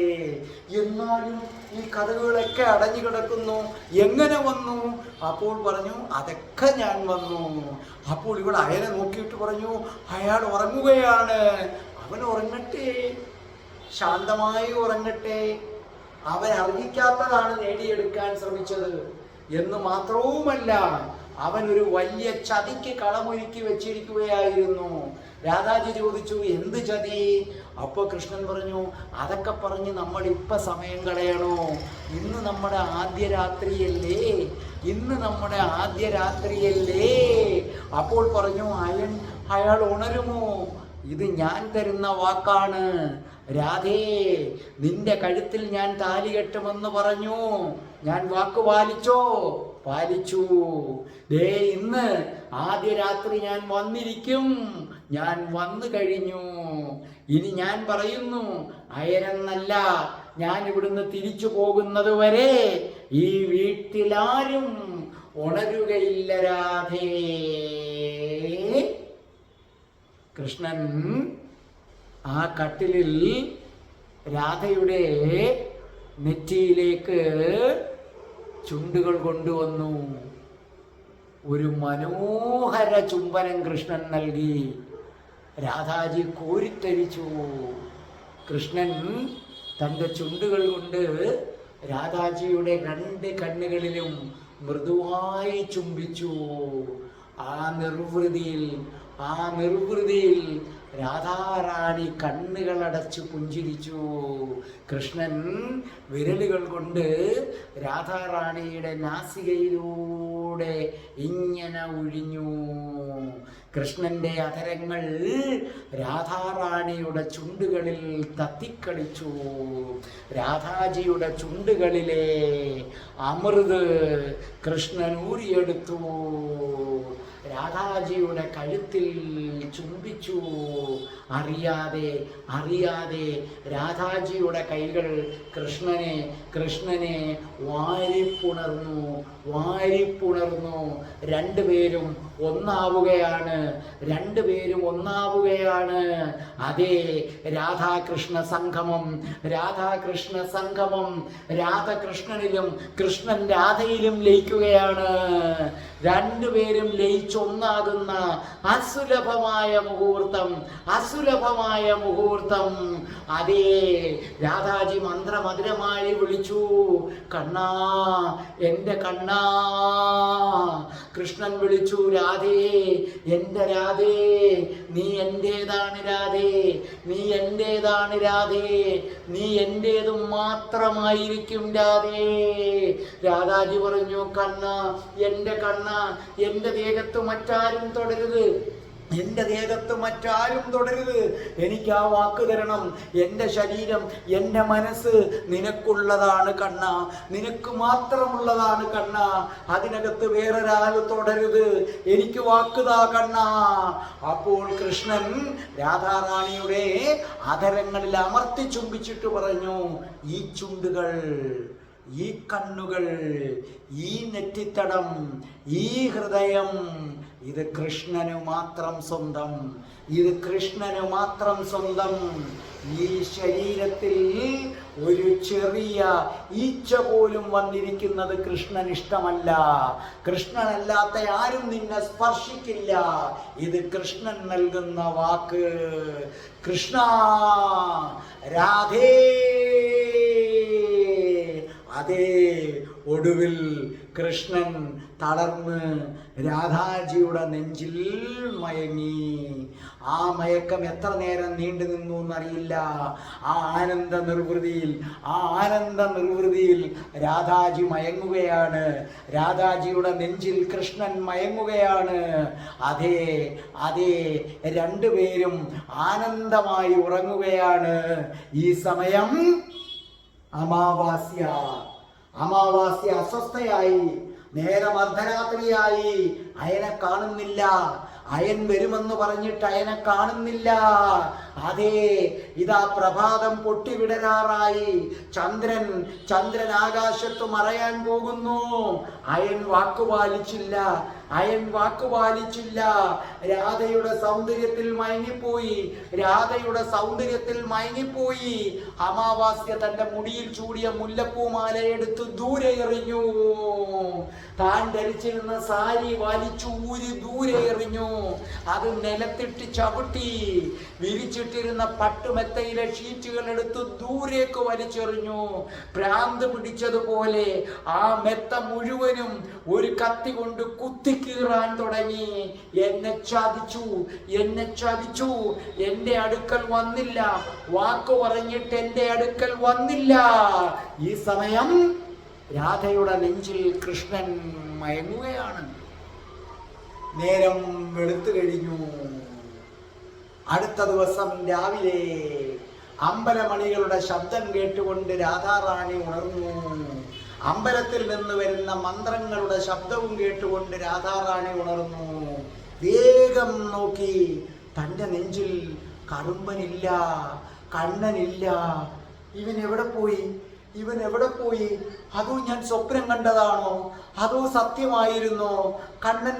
എന്നാലും ഈ കഥകളൊക്കെ അടഞ്ഞു കിടക്കുന്നു, എങ്ങനെ വന്നു? അപ്പോൾ പറഞ്ഞു, അതൊക്കെ ഞാൻ വന്നു. അപ്പോൾ ഇവിടെ അയനെ നോക്കിയിട്ട് പറഞ്ഞു, അയാൾ ഉറങ്ങുകയാണ്. അവൻ ഉറങ്ങട്ടെ, ശാന്തമായി ഉറങ്ങട്ടെ. അവൻ അറിയിക്കാത്തതാണ് നേടിയെടുക്കാൻ ശ്രമിച്ചത് എന്ന് മാത്രവുമല്ല, അവൻ ഒരു വലിയ ചതിക്ക് കളമൊരുക്കി വെച്ചിരിക്കുകയായിരുന്നു. രാധാജി ചോദിച്ചു, എന്ത് ചതി? അപ്പോൾ കൃഷ്ണൻ പറഞ്ഞു, അതൊക്കെ പറഞ്ഞ് നമ്മൾ ഇപ്പം സമയം കളയണോ? ഇന്ന് നമ്മുടെ ആദ്യ രാത്രിയല്ലേ, ഇന്ന് നമ്മുടെ ആദ്യ രാത്രിയല്ലേ. അപ്പോൾ പറഞ്ഞു, അയാൾ ഉണരുമോ? ഇത് ഞാൻ തരുന്ന വാക്കാണ് രാധേ. നിന്റെ കഴുത്തിൽ ഞാൻ താലി കെട്ടുമെന്ന് പറഞ്ഞു, ഞാൻ വാക്ക് പാലിച്ചോ? പാലിച്ചു. ദേ ഇന്ന് ആദ്യ രാത്രി ഞാൻ വന്നിരിക്കും, ഞാൻ വന്നു കഴിഞ്ഞു. ഇനി ഞാൻ പറയുന്നു, അയനെന്നല്ല, ഞാൻ ഇവിടുന്ന് തിരിച്ചു പോകുന്നത് വരെ ഈ വീട്ടിലാരും ഉണരുകയില്ല രാധേ. കൃഷ്ണൻ ആ കട്ടിലിൽ രാധയുടെ നെറ്റിയിലേക്ക് ചുണ്ടുകൾ കൊണ്ടുവന്നു. ഒരു മനോഹര ചുംബനം കൃഷ്ണൻ നൽകി. രാധാജി കോരിത്തരിച്ചു. കൃഷ്ണൻ തൻ്റെ ചുണ്ടുകൾ കൊണ്ട് രാധാജിയുടെ രണ്ട് കണ്ണുകളിലും മൃദുവായി ചുംബിച്ചു. ആ നിർവൃതിയിൽ രാധാറാണി കണ്ണുകളടച്ചു പുഞ്ചിരിച്ചു. കൃഷ്ണൻ വിരലുകൾ കൊണ്ട് രാധാറാണിയുടെ നാസികയിലൂടെ ഇങ്ങനെ ഒഴിഞ്ഞു. കൃഷ്ണന്റെ അധരങ്ങൾ രാധാറാണിയുടെ ചുണ്ടുകളിൽ തത്തിക്കളിച്ചു. രാധാജിയുടെ ചുണ്ടുകളിലെ അമൃത് കൃഷ്ണൻ ഊരിയെടുത്തു. രാധാജിയുടെ കഴുത്തിൽ ചുംബിച്ചു. അറിയാതെ രാധാജിയുടെ കൈകൾ കൃഷ്ണനെ വാരിപ്പുണർന്നു. രണ്ടുപേരും ഒന്നാവുകയാണ്. അതേ, രാധാകൃഷ്ണ സംഗമം. രാധകൃഷ്ണനിലും കൃഷ്ണൻ രാധയിലും ലയിക്കുകയാണ്. രണ്ടുപേരും ലയിച്ചൊന്നാകുന്ന അസുലഭമായ മുഹൂർത്തം. അതേ, രാധാജി മന്ത്രമധുരമായി വിളിച്ചു, കണ്ണാ, എൻ്റെ കണ്ണാ. കൃഷ്ണൻ വിളിച്ചു, രാധേ, എൻ്റെ രാധേ, നീ എൻ്റേതാണ് രാധേ, നീ എൻ്റേതാണ് രാധേ, നീ എൻ്റേതും മാത്രമായിരിക്കും രാധേ. രാധാജി പറഞ്ഞു, കണ്ണാ, എൻ്റെ കണ്ണാ, എൻ്റെ ദേഹത്ത് മറ്റാരും തൊടരുത്, എൻ്റെ ദേഹത്ത് മറ്റാരും തൊടരുത്. എനിക്ക് ആ വാക്ക് തരണം. എൻ്റെ ശരീരം, എൻ്റെ മനസ്സ് നിനക്കുള്ളതാണ് കണ്ണാ, നിനക്ക് മാത്രമുള്ളതാണ് കണ്ണാ. അതിനകത്ത് വേറൊരാൾ തൊടരുത്. എനിക്ക് വാക്കുതാ കണ്ണാ. അപ്പോൾ കൃഷ്ണൻ രാധാറാണിയുടെ അധരങ്ങളിൽ അമർത്തി ചുംബിച്ചിട്ട് പറഞ്ഞു, ഈ ചുണ്ടുകൾ, ഈ കണ്ണുകൾ, ഈ നെറ്റിത്തടം, ഈ ഹൃദയം, ഇത് കൃഷ്ണന് മാത്രം സ്വന്തം. ഈ ശരീരത്തിൽ ഒരു ചെറിയ ഈച്ച പോലും വന്നിരിക്കുന്നത് കൃഷ്ണൻ ഇഷ്ടമല്ല. കൃഷ്ണനല്ലാത്ത ആരും നിന്നെ സ്പർശിക്കില്ല. ഇത് കൃഷ്ണൻ നൽകുന്ന വാക്ക്. കൃഷ്ണ, രാധേ. അതേ, ഒടുവിൽ കൃഷ്ണൻ തളർന്ന് രാധാജിയുടെ നെഞ്ചിൽ മയങ്ങി. ആ മയക്കം എത്ര നേരം നീണ്ടു നിന്നു എന്നറിയില്ല. ആ ആനന്ദ നിർവൃതിയിൽ രാധാജി മയങ്ങുകയാണ്. രാധാജിയുടെ നെഞ്ചിൽ കൃഷ്ണൻ മയങ്ങുകയാണ്. അതേ, രണ്ടുപേരും ആനന്ദമായി ഉറങ്ങുകയാണ്. ഈ സമയം അമാവാസ്യ അസ്വസ്ഥയായി. നേരം അർദ്ധരാത്രിയായി. അയനെ കാണുന്നില്ല. അയൻ വരുമെന്ന് പറഞ്ഞിട്ട് അയനെ കാണുന്നില്ല. അതെ, ഇതാ പ്രഭാതം പൊട്ടിവിടരാറായി. ചന്ദ്രൻ ആകാശത്ത് മറയാൻ പോകുന്നു. അയൻ വാക്കുപാലിച്ചില്ല. രാധയുടെ സൗന്ദര്യത്തിൽ മയങ്ങിപ്പോയി. അമാവാസ്യ തന്റെ മുടിയിൽ ചൂടിയ മുല്ലപ്പൂമാല എടുത്ത് ദൂരെ എറിഞ്ഞു. താൻ ധരിച്ചിരുന്ന സാരി വലിച്ചു ഊരി ദൂരെ എറിഞ്ഞു. അത് നിലത്തിട്ട് ചവിട്ടി. വിരിച്ചിട്ടിരുന്ന പട്ടുമെത്തയിലെ ഷീറ്റുകൾ എടുത്ത് ദൂരേക്ക് വലിച്ചെറിഞ്ഞു. ഭ്രാന്ത് പിടിച്ചതുപോലെ ആ മെത്ത മുഴുവനും ഒരു കത്തി കൊണ്ട് കുത്തിക്കീറാൻ തുടങ്ങി. എന്നെ ചതിച്ചു, എന്റെ അടുക്കൽ വന്നില്ല, വാക്ക് പറഞ്ഞിട്ട് എന്റെ അടുക്കൽ വന്നില്ല. ഈ സമയം രാധയുടെ നെഞ്ചിൽ കൃഷ്ണൻ മയങ്ങുകയാണ്. നേരം വെളുത്തു കഴിഞ്ഞു. അടുത്ത ദിവസം രാവിലെ അമ്പലമണികളുടെ ശബ്ദം കേട്ടുകൊണ്ട് രാധാറാണി ഉണർന്നു. അമ്പലത്തിൽ നിന്ന് വരുന്ന മന്ത്രങ്ങളുടെ ശബ്ദവും കേട്ടുകൊണ്ട് രാധാറാണി ഉണർന്നു. വേഗം നോക്കി. തൻ്റെ നെഞ്ചിൽ കറുമ്പനില്ല, കണ്ണനില്ല. ഇവൻ എവിടെ പോയി? അതോ ഞാൻ സ്വപ്നം കണ്ടതാണോ? അതോ സത്യമായിരുന്നോ? കണ്ണൻ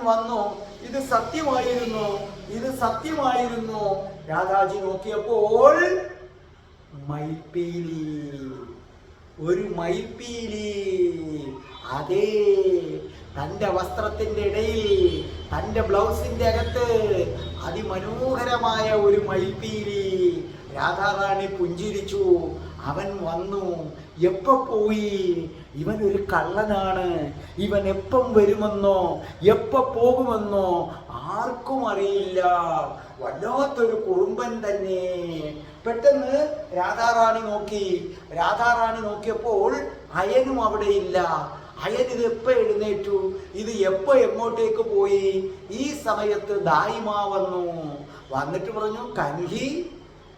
വന്നോ? ഇത് സത്യമായിരുന്നു. രാധാജി നോക്കിയപ്പോൾ ഒരു മയിൽപ്പീലി. അതെ, തൻ്റെ വസ്ത്രത്തിൻ്റെ ഇടയിൽ, തൻ്റെ ബ്ലൗസിൻ്റെ അകത്ത് അതിമനോഹരമായ ഒരു മയിൽപ്പീലി. രാധാറാണി പുഞ്ചിരിച്ചു. അവൻ വന്നു. എപ്പോ പോയി? ഇവൻ ഒരു കള്ളനാണ്. ഇവൻ എപ്പം വരുമെന്നോ എപ്പോ പോകുമെന്നോ ആർക്കും അറിയില്ല. വല്ലാത്തൊരു കുറുമ്പൻ തന്നെ. പെട്ടെന്ന് രാധാറാണി നോക്കിയപ്പോൾ അയനും അവിടെ ഇല്ല. അയൻ ഇത് എപ്പോൾ എഴുന്നേറ്റു? ഇത് എപ്പോൾ എങ്ങോട്ടേക്ക് പോയി? ഈ സമയത്ത് ദായിമാ വന്നിട്ട് പറഞ്ഞു, കൻഹി,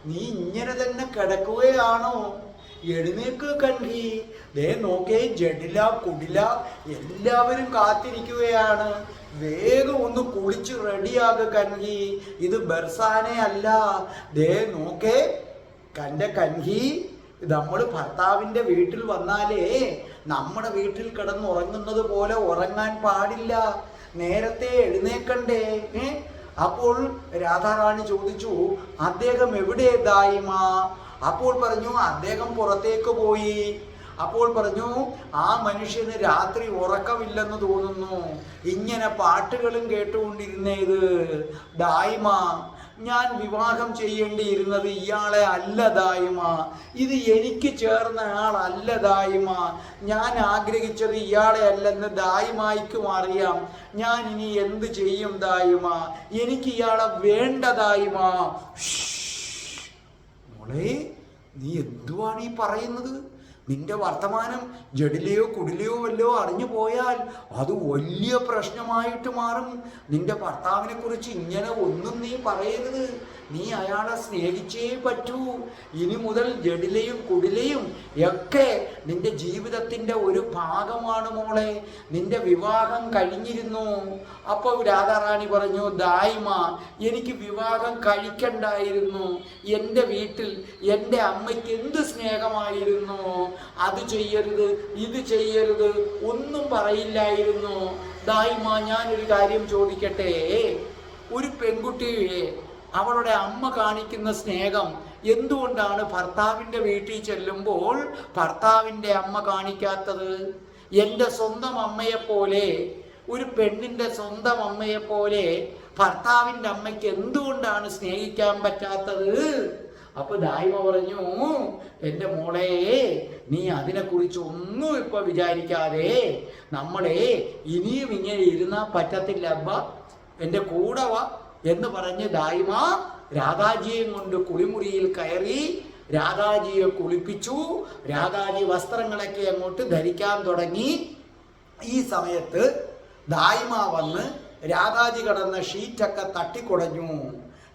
നീ ഇങ്ങനെ തന്നെ കിടക്കുകയാണോ? എഴുന്നേക്ക് കൻഹി. ദേ നോക്കേ, ജഡില കുടില എല്ലാവരും കാത്തിരിക്കുകയാണ്. വേഗം ഒന്ന് കുളിച്ച് റെഡിയാക കൻഹി. ഇത് ബർസാനെ അല്ല. ദേ നോക്കേ കൻ്റെ കൻഹി, നമ്മൾ ഭർത്താവിൻ്റെ വീട്ടിൽ വന്നാലേ നമ്മുടെ വീട്ടിൽ കിടന്നുറങ്ങുന്നത് പോലെ ഉറങ്ങാൻ പാടില്ല. നേരത്തെ എഴുന്നേക്കണ്ടേ? അപ്പോൾ രാധാറാണി ചോദിച്ചു, അദ്ദേഹം എവിടെ ദായിമ? അപ്പോൾ പറഞ്ഞു, അദ്ദേഹം പുറത്തേക്ക് പോയി. അപ്പോൾ പറഞ്ഞു, ആ മനുഷ്യന് രാത്രി ഉറക്കമില്ലെന്ന് തോന്നുന്നു, ഇങ്ങനെ പാട്ടുകളും കേട്ടുകൊണ്ടിരുന്നേത്. ദായിമ, ഞാൻ വിവാഹം ചെയ്യേണ്ടിയിരുന്നത് ഇയാളെ അല്ല ദായിമ. ഇത് എനിക്ക് ചേർന്ന ആളല്ല ദായിമ. ഞാൻ ആഗ്രഹിച്ചത് ഇയാളെ അല്ലെന്ന് ദായിമായിക്കും അറിയാം. ഞാൻ ഇനി എന്ത് ചെയ്യും ദായിമ? എനിക്ക് ഇയാളെ വേണ്ട ദായിമ. മോളെ, നീ എന്തുവാണ് ഈ പറയുന്നത്? നിന്റെ വർത്തമാനം ജഡിലെയോ കുടിലെയോ വല്ലോ അറിഞ്ഞു പോയാൽ അത് വലിയ പ്രശ്നമായിട്ട് മാറും. നിന്റെ ഭർത്താവിനെ കുറിച്ച് ഇങ്ങനെ ഒന്നും നീ പറയരുത്. നീ അയാളെ സ്നേഹിച്ചേ പറ്റൂ. ഇനി മുതൽ ജഡിലെയും കുടിലെയും ഒക്കെ നിന്റെ ജീവിതത്തിൻ്റെ ഒരു ഭാഗമാണ് മോളെ. നിന്റെ വിവാഹം കഴിഞ്ഞിരുന്നു. അപ്പോൾ രാധാറാണി പറഞ്ഞു, ദായിമ, എനിക്ക് വിവാഹം കഴിക്കണ്ടായിരുന്നു. എൻ്റെ വീട്ടിൽ എൻ്റെ അമ്മയ്ക്ക് എന്ത് സ്നേഹമായിരുന്നു. അത് ചെയ്യരുത്, ഇത് ചെയ്യരുത് ഒന്നും പറയില്ലായിരുന്നു. ദായിമ, ഞാനൊരു കാര്യം ചോദിക്കട്ടെ? ഒരു പെൺകുട്ടിയെ അവളുടെ അമ്മ കാണിക്കുന്ന സ്നേഹം എന്തുകൊണ്ടാണ് ഭർത്താവിൻ്റെ വീട്ടിൽ ചെല്ലുമ്പോൾ ഭർത്താവിൻ്റെ അമ്മ കാണിക്കാത്തത്? എൻ്റെ സ്വന്തം അമ്മയെപ്പോലെ, ഒരു പെണ്ണിൻ്റെ സ്വന്തം അമ്മയെപ്പോലെ ഭർത്താവിൻ്റെ അമ്മയ്ക്ക് എന്തുകൊണ്ടാണ് സ്നേഹിക്കാൻ പറ്റാത്തത്? അപ്പൊ ദായിമ പറഞ്ഞു, എൻ്റെ മോളെ, നീ അതിനെക്കുറിച്ച് ഒന്നും ഇപ്പൊ വിചാരിക്കാതെ നമ്മളെ ഇനിയും ഇങ്ങനെ ഇരുന്നാൽ പറ്റത്തില്ല. അബ്ബ, എൻ്റെ കൂടെ വാ എന്ന് പറഞ്ഞ് ദായിമ രാധാജിയെയും കൊണ്ട് കുളിമുറിയിൽ കയറി രാധാജിയെ കുളിപ്പിച്ചു. രാധാജി വസ്ത്രങ്ങളൊക്കെ അങ്ങോട്ട് ധരിക്കാൻ തുടങ്ങി. ഈ സമയത്ത് ദായിമ വന്ന് രാധാജി കിടന്ന ഷീറ്റൊക്കെ തട്ടിക്കുടഞ്ഞു.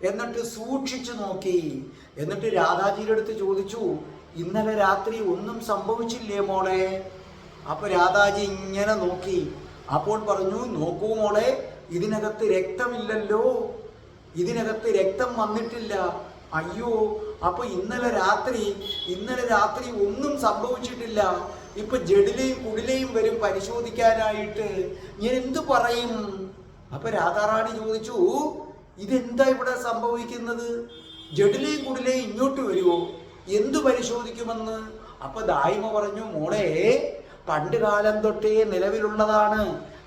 എന്നിട്ട് സൂക്ഷിച്ചു നോക്കി. എന്നിട്ട് രാധാജിയുടെ അടുത്ത് ചോദിച്ചു, ഇന്നലെ രാത്രി ഒന്നും സംഭവിച്ചില്ലേ മോളെ? അപ്പൊ രാധാജി ഇങ്ങനെ നോക്കി. അപ്പോൾ പറഞ്ഞു, നോക്കൂ മോളെ, ഇതിനകത്ത് രക്തമില്ലല്ലോ, ഇതിനകത്ത് രക്തം വന്നിട്ടില്ല. അയ്യോ, അപ്പൊ ഇന്നലെ രാത്രി ഒന്നും സംഭവിച്ചിട്ടില്ല. ഇപ്പൊ ജഡിലെയും കുടിലെയും വരും പരിശോധിക്കാനായിട്ട്, ഞാൻ എന്തു പറയും? അപ്പൊ രാധാറാണി ചോദിച്ചു, ഇതെന്താ ഇവിടെ സംഭവിക്കുന്നത്? ജഡിലെയും കുടിലെയും ഇങ്ങോട്ട് വരുമോ? എന്തു പരിശോധിക്കുമെന്ന്? അപ്പൊ ദായിമ പറഞ്ഞു, മോളെ, പണ്ട് കാലം തൊട്ടേ നിലവിലുള്ളതാണ്.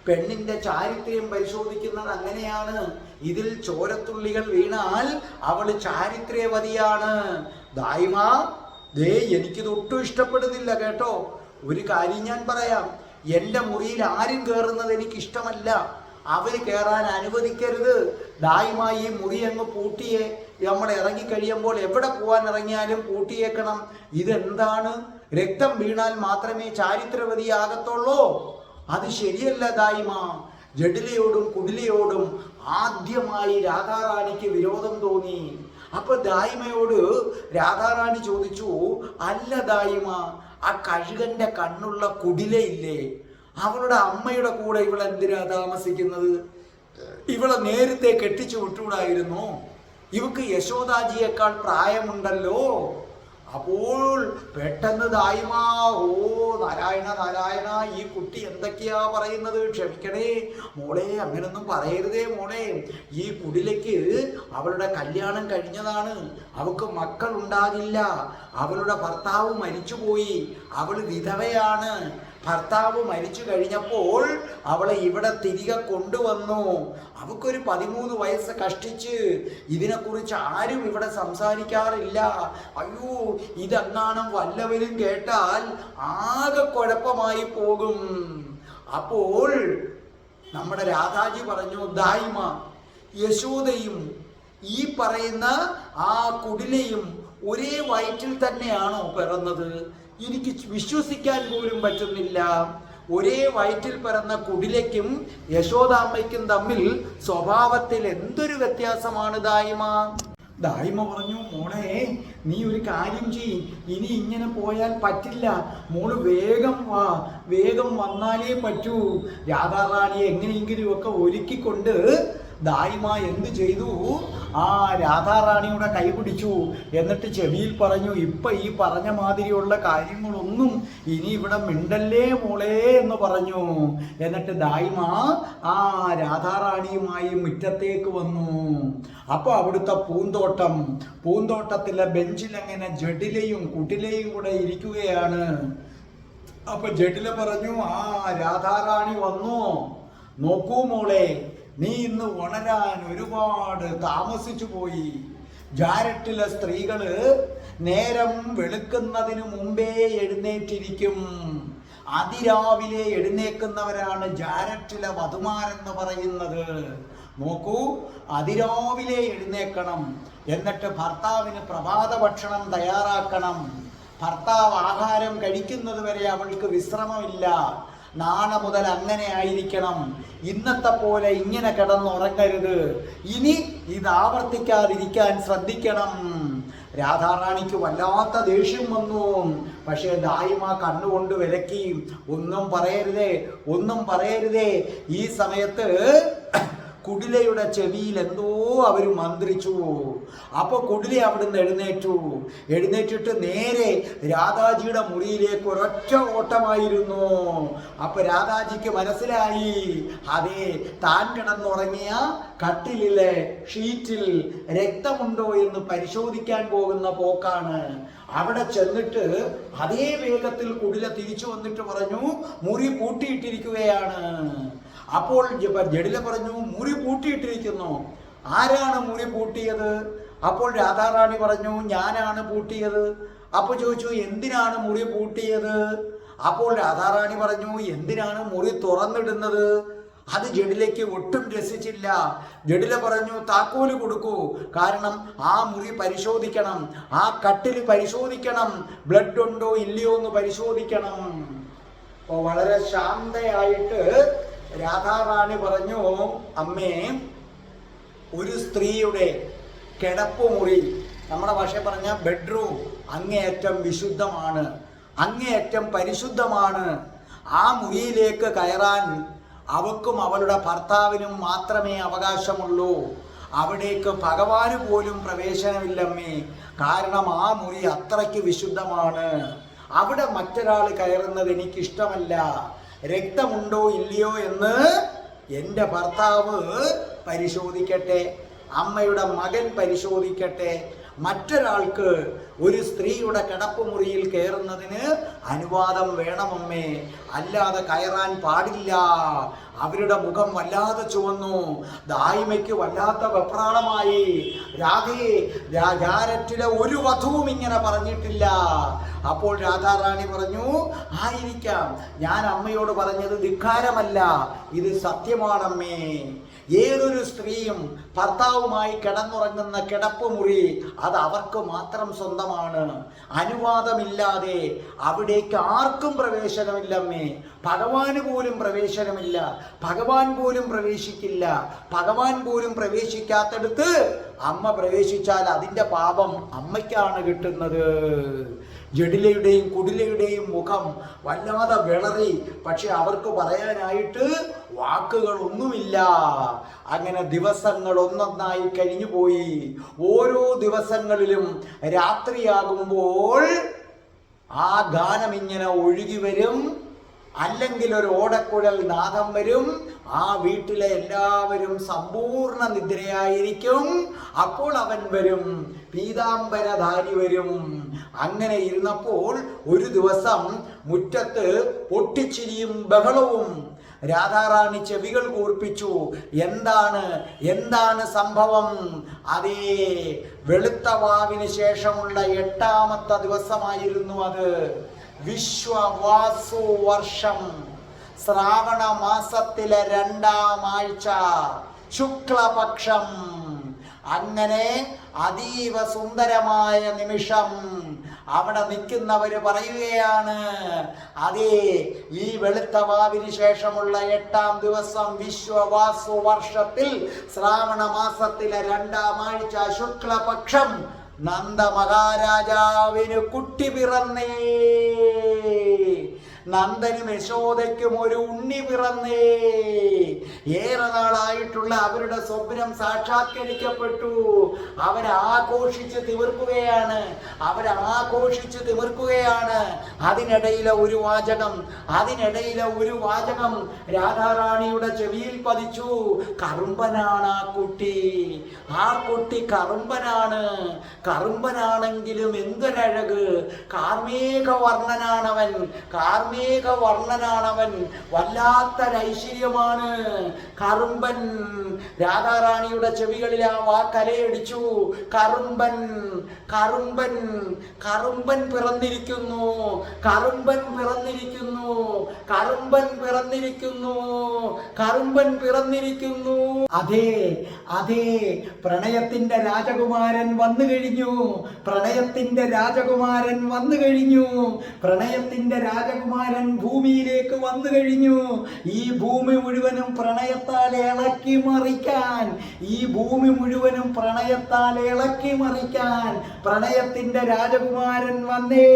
പെണ്ണിന്റെ ചാരിത്രം പരിശോധിക്കുന്നത് അങ്ങനെയാണ്. ഇതിൽ ചോരത്തുള്ളികൾ വീണാൽ അവള് ചാരിത്രവതിയാണ്. ദായിമ, ദേ എനിക്കിത് ഒട്ടും ഇഷ്ടപ്പെടുന്നില്ല കേട്ടോ. ഒരു കാര്യം ഞാൻ പറയാം, എൻ്റെ മുറിയിൽ ആരും കയറുന്നത് എനിക്ക് ഇഷ്ടമല്ല. അവർ കയറാൻ അനുവദിക്കരുത്. ദായിമ ഈ മുറി അങ്ങ് പൂട്ടിയേ. നമ്മൾ ഇറങ്ങിക്കഴിയുമ്പോൾ എവിടെ പോകാൻ ഇറങ്ങിയാലും പൂട്ടിയേക്കണം. ഇതെന്താണ്? രക്തം വീണാൽ മാത്രമേ ചാരിത്രവതിയാകത്തുള്ളൂ? അത് ശരിയല്ല ദായിമ. ജഡിലയോടും കുടിലയോടും ആദ്യമായി രാധാറാണിക്ക് വിരോധം തോന്നി. അപ്പൊ ദായിമയോട് രാധാറാണി ചോദിച്ചു, അല്ല ദായിമ, ആ കഴുകന്റെ കണ്ണുള്ള കുടിലയില്ലേ, അവളുടെ അമ്മയുടെ കൂടെ ഇവളെന്തിനാ താമസിക്കുന്നത്? ഇവളെ നേരത്തെ കെട്ടിച്ചു വിട്ടുകൂടായിരുന്നു? ഇവക്ക് യശോദാജിയേക്കാൾ പ്രായമുണ്ടല്ലോ. അപ്പോൾ പെട്ടെന്ന് ദായിമ, ഓ നാരായണ നാരായണ, ഈ കുട്ടി എന്തൊക്കെയാ പറയുന്നത്? ക്ഷമിക്കണേ മോളെ, അങ്ങനൊന്നും പറയരുതേ മോളെ. ഈ കുടിലയ്ക്ക് അവളുടെ കല്യാണം കഴിഞ്ഞതാണ്. അവൾക്ക് മക്കൾ ഉണ്ടാകില്ല. അവളുടെ ഭർത്താവ് മരിച്ചുപോയി. അവൾ വിധവയാണ്. ഭർത്താവ് മരിച്ചു കഴിഞ്ഞപ്പോൾ അവളെ ഇവിടെ തിരികെ കൊണ്ടുവന്നു. അവക്കൊരു 13 വയസ്സ് കഷ്ടിച്ച്. ഇതിനെക്കുറിച്ച് ആരും ഇവിടെ സംസാരിക്കാറില്ല. അയ്യോ, ഇതെങ്ങാനും വല്ലവരും കേട്ടാൽ ആകെ കുഴപ്പമായി പോകും. അപ്പോൾ നമ്മുടെ രാധാജി പറഞ്ഞു, ദായിമ, യശോദയും ഈ പറയുന്ന ആ കുടിലയും ഒരേ വയറ്റിൽ തന്നെയാണോ പിറന്നത്? എനിക്ക് വിശ്വസിക്കാൻ പോലും പറ്റുന്നില്ല. ഒരേ വയറ്റിൽ പിറന്ന കുടിലയ്ക്കും യശോദാമ്മയ്ക്കും തമ്മിൽ സ്വഭാവത്തിൽ എന്തൊരു വ്യത്യാസമാണ് ദായിമ. ദായിമ പറഞ്ഞു, മോളെ, നീ ഒരു കാര്യം ചെയ്യ്, ഇനി ഇങ്ങനെ പോയാൽ പറ്റില്ല. മോള് വേഗം വാ, വേഗം വന്നാലേ പറ്റൂ. രാധാറാണിയെ എങ്ങനെയെങ്കിലും ഒക്കെ ഒരുക്കിക്കൊണ്ട് ദായിമ എന്ത് ചെയ്തു? ആ രാധാറാണിയുടെ കൈ പിടിച്ചു. എന്നിട്ട് ചെവിയിൽ പറഞ്ഞു, ഇപ്പൊ ഈ പറഞ്ഞ മാതിരിയുള്ള കാര്യങ്ങളൊന്നും ഇനി ഇവിടെ മിണ്ടല്ലേ മോളെ എന്ന് പറഞ്ഞു. എന്നിട്ട് ദായിമ ആ രാധാറാണിയുമായി മുറ്റത്തേക്ക് വന്നു. അപ്പൊ അവിടുത്തെ പൂന്തോട്ടത്തിലെ ബെഞ്ചിൽ അങ്ങനെ ജഡിലയും കുടിലയും കൂടെ ഇരിക്കുകയാണ്. അപ്പൊ ജഡില പറഞ്ഞു, ആ രാധാറാണി വന്നു. നോക്കൂ മോളെ, നീ ഇന്ന് ഉണരാൻ ഒരുപാട് താമസിച്ചു പോയി. ജാരട്ടിലെ സ്ത്രീകള് നേരം വെളുക്കുന്നതിന് മുമ്പേ എഴുന്നേറ്റിരിക്കും. അതിരാവിലെ എഴുന്നേക്കുന്നവരാണ് ജാരട്ടിലെ വധുമാരെന്ന് പറയുന്നത്. നോക്കൂ, അതിരാവിലെ എഴുന്നേക്കണം. എന്നിട്ട് ഭർത്താവിന് പ്രഭാത ഭക്ഷണം തയ്യാറാക്കണം. ഭർത്താവ് ആഹാരം കഴിക്കുന്നത് വരെ അവൾക്ക് വിശ്രമമില്ല. നാളെ മുതൽ അങ്ങനെ ആയിരിക്കണം. ഇന്നത്തെ പോലെ ഇങ്ങനെ കിടന്നുറങ്ങരുത്. ഇനി ഇത് ആവർത്തിക്കാതിരിക്കാൻ ശ്രദ്ധിക്കണം. രാധാറാണിക്ക് വല്ലാത്ത ദേഷ്യം വന്നു. പക്ഷേ ദായിമ കണ്ണുകൊണ്ട് വിലക്കി, ഒന്നും പറയരുതേ. ഈ സമയത്ത് കുടിലയുടെ ചെവിയിൽ എന്തോ അവർ മന്ത്രിച്ചു. അപ്പൊ കുടില അവിടുന്ന് എഴുന്നേറ്റിട്ട് നേരെ രാധാജിയുടെ മുറിയിലേക്ക് ഒരൊറ്റ ഓട്ടമായിരുന്നു. അപ്പൊ രാധാജിക്ക് മനസ്സിലായി, അതെ, താൻ കിടന്നുറങ്ങിയ കട്ടിലിലെ ഷീറ്റിൽ രക്തമുണ്ടോ എന്ന് പരിശോധിക്കാൻ പോകുന്ന പോക്കാണ്. അവിടെ ചെന്നിട്ട് അതേ വേഗത്തിൽ കുടില തിരിച്ചു വന്നിട്ട് പറഞ്ഞു, മുറി പൂട്ടിയിട്ടിരിക്കുകയാണ്. അപ്പോൾ ജഡില പറഞ്ഞു, മുറി പൂട്ടിയിട്ടിരിക്കുന്നു. ആരാണ് മുറി പൂട്ടിയത്? അപ്പോൾ രാധാറാണി പറഞ്ഞു, ഞാനാണ് പൂട്ടിയത്. അപ്പോൾ ചോദിച്ചു, എന്തിനാണ് മുറി പൂട്ടിയത്? അപ്പോൾ രാധാറാണി പറഞ്ഞു, എന്തിനാണ് മുറി തുറന്നിടുന്നത്? അത് ജഡിലയ്ക്ക് ഒട്ടും രസിച്ചില്ല. ജഡില പറഞ്ഞു, താക്കോല് കൊടുക്കൂ, കാരണം ആ മുറി പരിശോധിക്കണം, ആ കട്ടില് പരിശോധിക്കണം, ബ്ലഡ് ഉണ്ടോ ഇല്ലയോ എന്ന് പരിശോധിക്കണം. അപ്പോൾ വളരെ ശാന്തയായിട്ട് രാധാറാണി പറഞ്ഞു, അമ്മേ, ഒരു സ്ത്രീയുടെ കിടപ്പുമുറി, നമ്മുടെ ഭാഷ പറഞ്ഞ ബെഡ്റൂം, അങ്ങേയറ്റം വിശുദ്ധമാണ്, അങ്ങേയറ്റം പരിശുദ്ധമാണ്. ആ മുറിയിലേക്ക് കയറാൻ അവൾക്കും അവളുടെ ഭർത്താവിനും മാത്രമേ അവകാശമുള്ളൂ. അവിടേക്ക് ഭഗവാന് പോലും പ്രവേശനമില്ലമ്മേ. കാരണം ആ മുറി അത്രയ്ക്ക് വിശുദ്ധമാണ്. അവിടെ മറ്റൊരാൾ കയറുന്നത് എനിക്കിഷ്ടമല്ല. രക്തമുണ്ടോ ഇല്ലയോ എന്ന് എൻ്റെ ഭർത്താവ് പരിശോധിക്കട്ടെ, അമ്മയുടെ മകൻ പരിശോധിക്കട്ടെ. മറ്റൊരാൾക്ക് ഒരു സ്ത്രീയുടെ കിടപ്പുമുറിയിൽ കയറുന്നതിന് അനുവാദം വേണമമ്മേ, അല്ലാതെ കയറാൻ പാടില്ല. അവരുടെ മുഖം വല്ലാതെ ചുവന്നു, ദായിമയ്ക്ക് വല്ലാത്ത വെപ്രാളമായി. രാധേ, രാജാരറ്റിലെ ഒരു വധുവും ഇങ്ങനെ പറഞ്ഞിട്ടില്ല. അപ്പോൾ രാധാറാണി പറഞ്ഞു, ആയിരിക്കാം, ഞാൻ അമ്മയോട് പറഞ്ഞത് ധിക്കാരമല്ല, ഇത് സത്യമാണമ്മേ. ഏതൊരു സ്ത്രീയും ഭർത്താവുമായി കിടന്നുറങ്ങുന്ന കിടപ്പുമുറി അത് അവർക്ക് മാത്രം സ്വന്തമാണ്. അനുവാദമില്ലാതെ അവിടേക്ക് ആർക്കും പ്രവേശനമില്ലമ്മേ. ഭഗവാന് പോലും പ്രവേശനമില്ല, ഭഗവാൻ പോലും പ്രവേശിക്കില്ല. ഭഗവാൻ പോലും പ്രവേശിക്കാത്തടുത്ത് അമ്മ പ്രവേശിച്ചാൽ അതിൻ്റെ പാപം അമ്മയ്ക്കാണ് കിട്ടുന്നത്. ജഡിലയുടെയും കുടിലയുടെയും മുഖം വല്ലാതെ വിളറി. പക്ഷെ അവർക്ക് പറയാനായിട്ട് വാക്കുകളൊന്നുമില്ല. അങ്ങനെ ദിവസങ്ങൾ ഒന്നൊന്നായി കഴിഞ്ഞുപോയി. ഓരോ ദിവസങ്ങളിലും രാത്രിയാകുമ്പോൾ ആ ഗാനം ഇങ്ങനെ ഒഴുകി വരും, അല്ലെങ്കിൽ ഒരു ഓടക്കുഴൽ നാദം വരും. ആ വീട്ടിലെ എല്ലാവരും സമ്പൂർണ്ണ നിദ്രയായിരിക്കും. അപ്പോൾ അവൻ വരും, പീതാംബരധാരി വരും. അങ്ങനെ ഇരുന്നപ്പോൾ ഒരു ദിവസം മുറ്റത്ത് പൊട്ടിച്ചിരിയും ബഹളവും. രാധാറാണി ചെവികൾ കൂർപ്പിച്ചു. എന്താണ് സംഭവം? അതേ, വെളുത്ത വാവിന് ശേഷമുള്ള 8ാമത്തെ ദിവസമായിരുന്നു അത്. വിശ്വവാസു വർഷം, ശ്രാവണ മാസത്തിലെ 2ാം ആഴ്ച, ശുക്ലപക്ഷം. അങ്ങനെ അതീവ സുന്ദരമായ നിമിഷം. അവിടെ നിൽക്കുന്നവര് പറയുകയാണ്, അതേ, ഈ വെളുത്ത വാവിന് ശേഷമുള്ള 8ാം ദിവസം, വിശ്വവാസു വർഷത്തിൽ ശ്രാവണ മാസത്തിലെ 2ാം ആഴ്ച, ശുക്ലപക്ഷം, നന്ദ മഹാരാജാവിന് കുട്ടി പിറന്നേ. നന്ദനും യശോദയ്ക്കും ഒരു ഉണ്ണി പിറന്നേ. ഏറെ നാളായിട്ടുള്ള അവരുടെ സ്വപ്നം സാക്ഷാത്കരിക്കപ്പെട്ടു. അവരാഘോഷിച്ച് തിമിർക്കുകയാണ്. അതിനിടയിലെ ഒരു വാചകം രാധാറാണിയുടെ ചെവിയിൽ പതിച്ചു. കറുമ്പനാണ് ആ കുട്ടി. ആ കുട്ടി കറുമ്പനാണ്. കറുമ്പനാണെങ്കിലും എന്തൊരഴക്! കാർമേഘവർണ്ണനാണവൻ. വല്ലാത്തൊരൈശ്വര്യമാണ് കറുമ്പൻ. രാധാറാണിയുടെ ചെവികളിൽ ആ വാക്കലയടിച്ചു. കറുമ്പൻ പിറന്നിരിക്കുന്നു. അതെ, പ്രണയത്തിന്റെ രാജകുമാരൻ വന്നു കഴിഞ്ഞു. പ്രണയത്തിന്റെ രാജകുമാരൻ ഭൂമിയിലേക്ക് വന്നു കഴിഞ്ഞു. ഈ ഭൂമി മുഴുവനും പ്രണയത്താൽ ഇളക്കി മറിക്കാൻ, പ്രണയത്തിന്റെ രാജകുമാരൻ വന്നേ.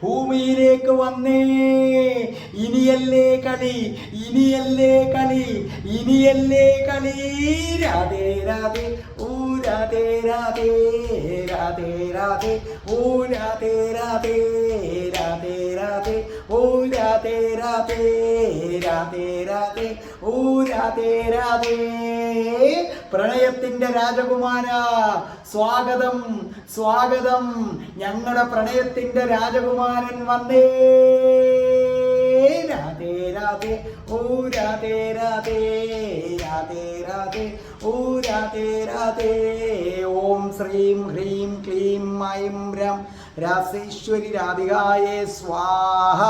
ഭൂമിയിലേക്ക് വന്നേ. ഇനിയല്ലേ കളി. രാധേ രാധേ, ഓ രാധേ രാധേ, രാധേ രാധേ, ഓ രാധേ രാധേ, രാധേ രാധേ, ഓ രാധേ രാധേ, രാധേ രാധേ, ഓ രാധേ രാധേ. പ്രണയത്തിന്റെ രാജകുമാര, സ്വാഗതം. ഞങ്ങളുടെ പ്രണയത്തിന്റെ രാജകുമാരൻ വന്നേ. രാധേ രാധേ, ഓ രാധേ രാധേ, രാധേ രാധേ, ഓ രാധേ രാധേ. ഓം ശ്രീം ഹ്രീം ക്ലീം ഐം രം രാസേശ്വരി രാധികായേ സ്വാഹ.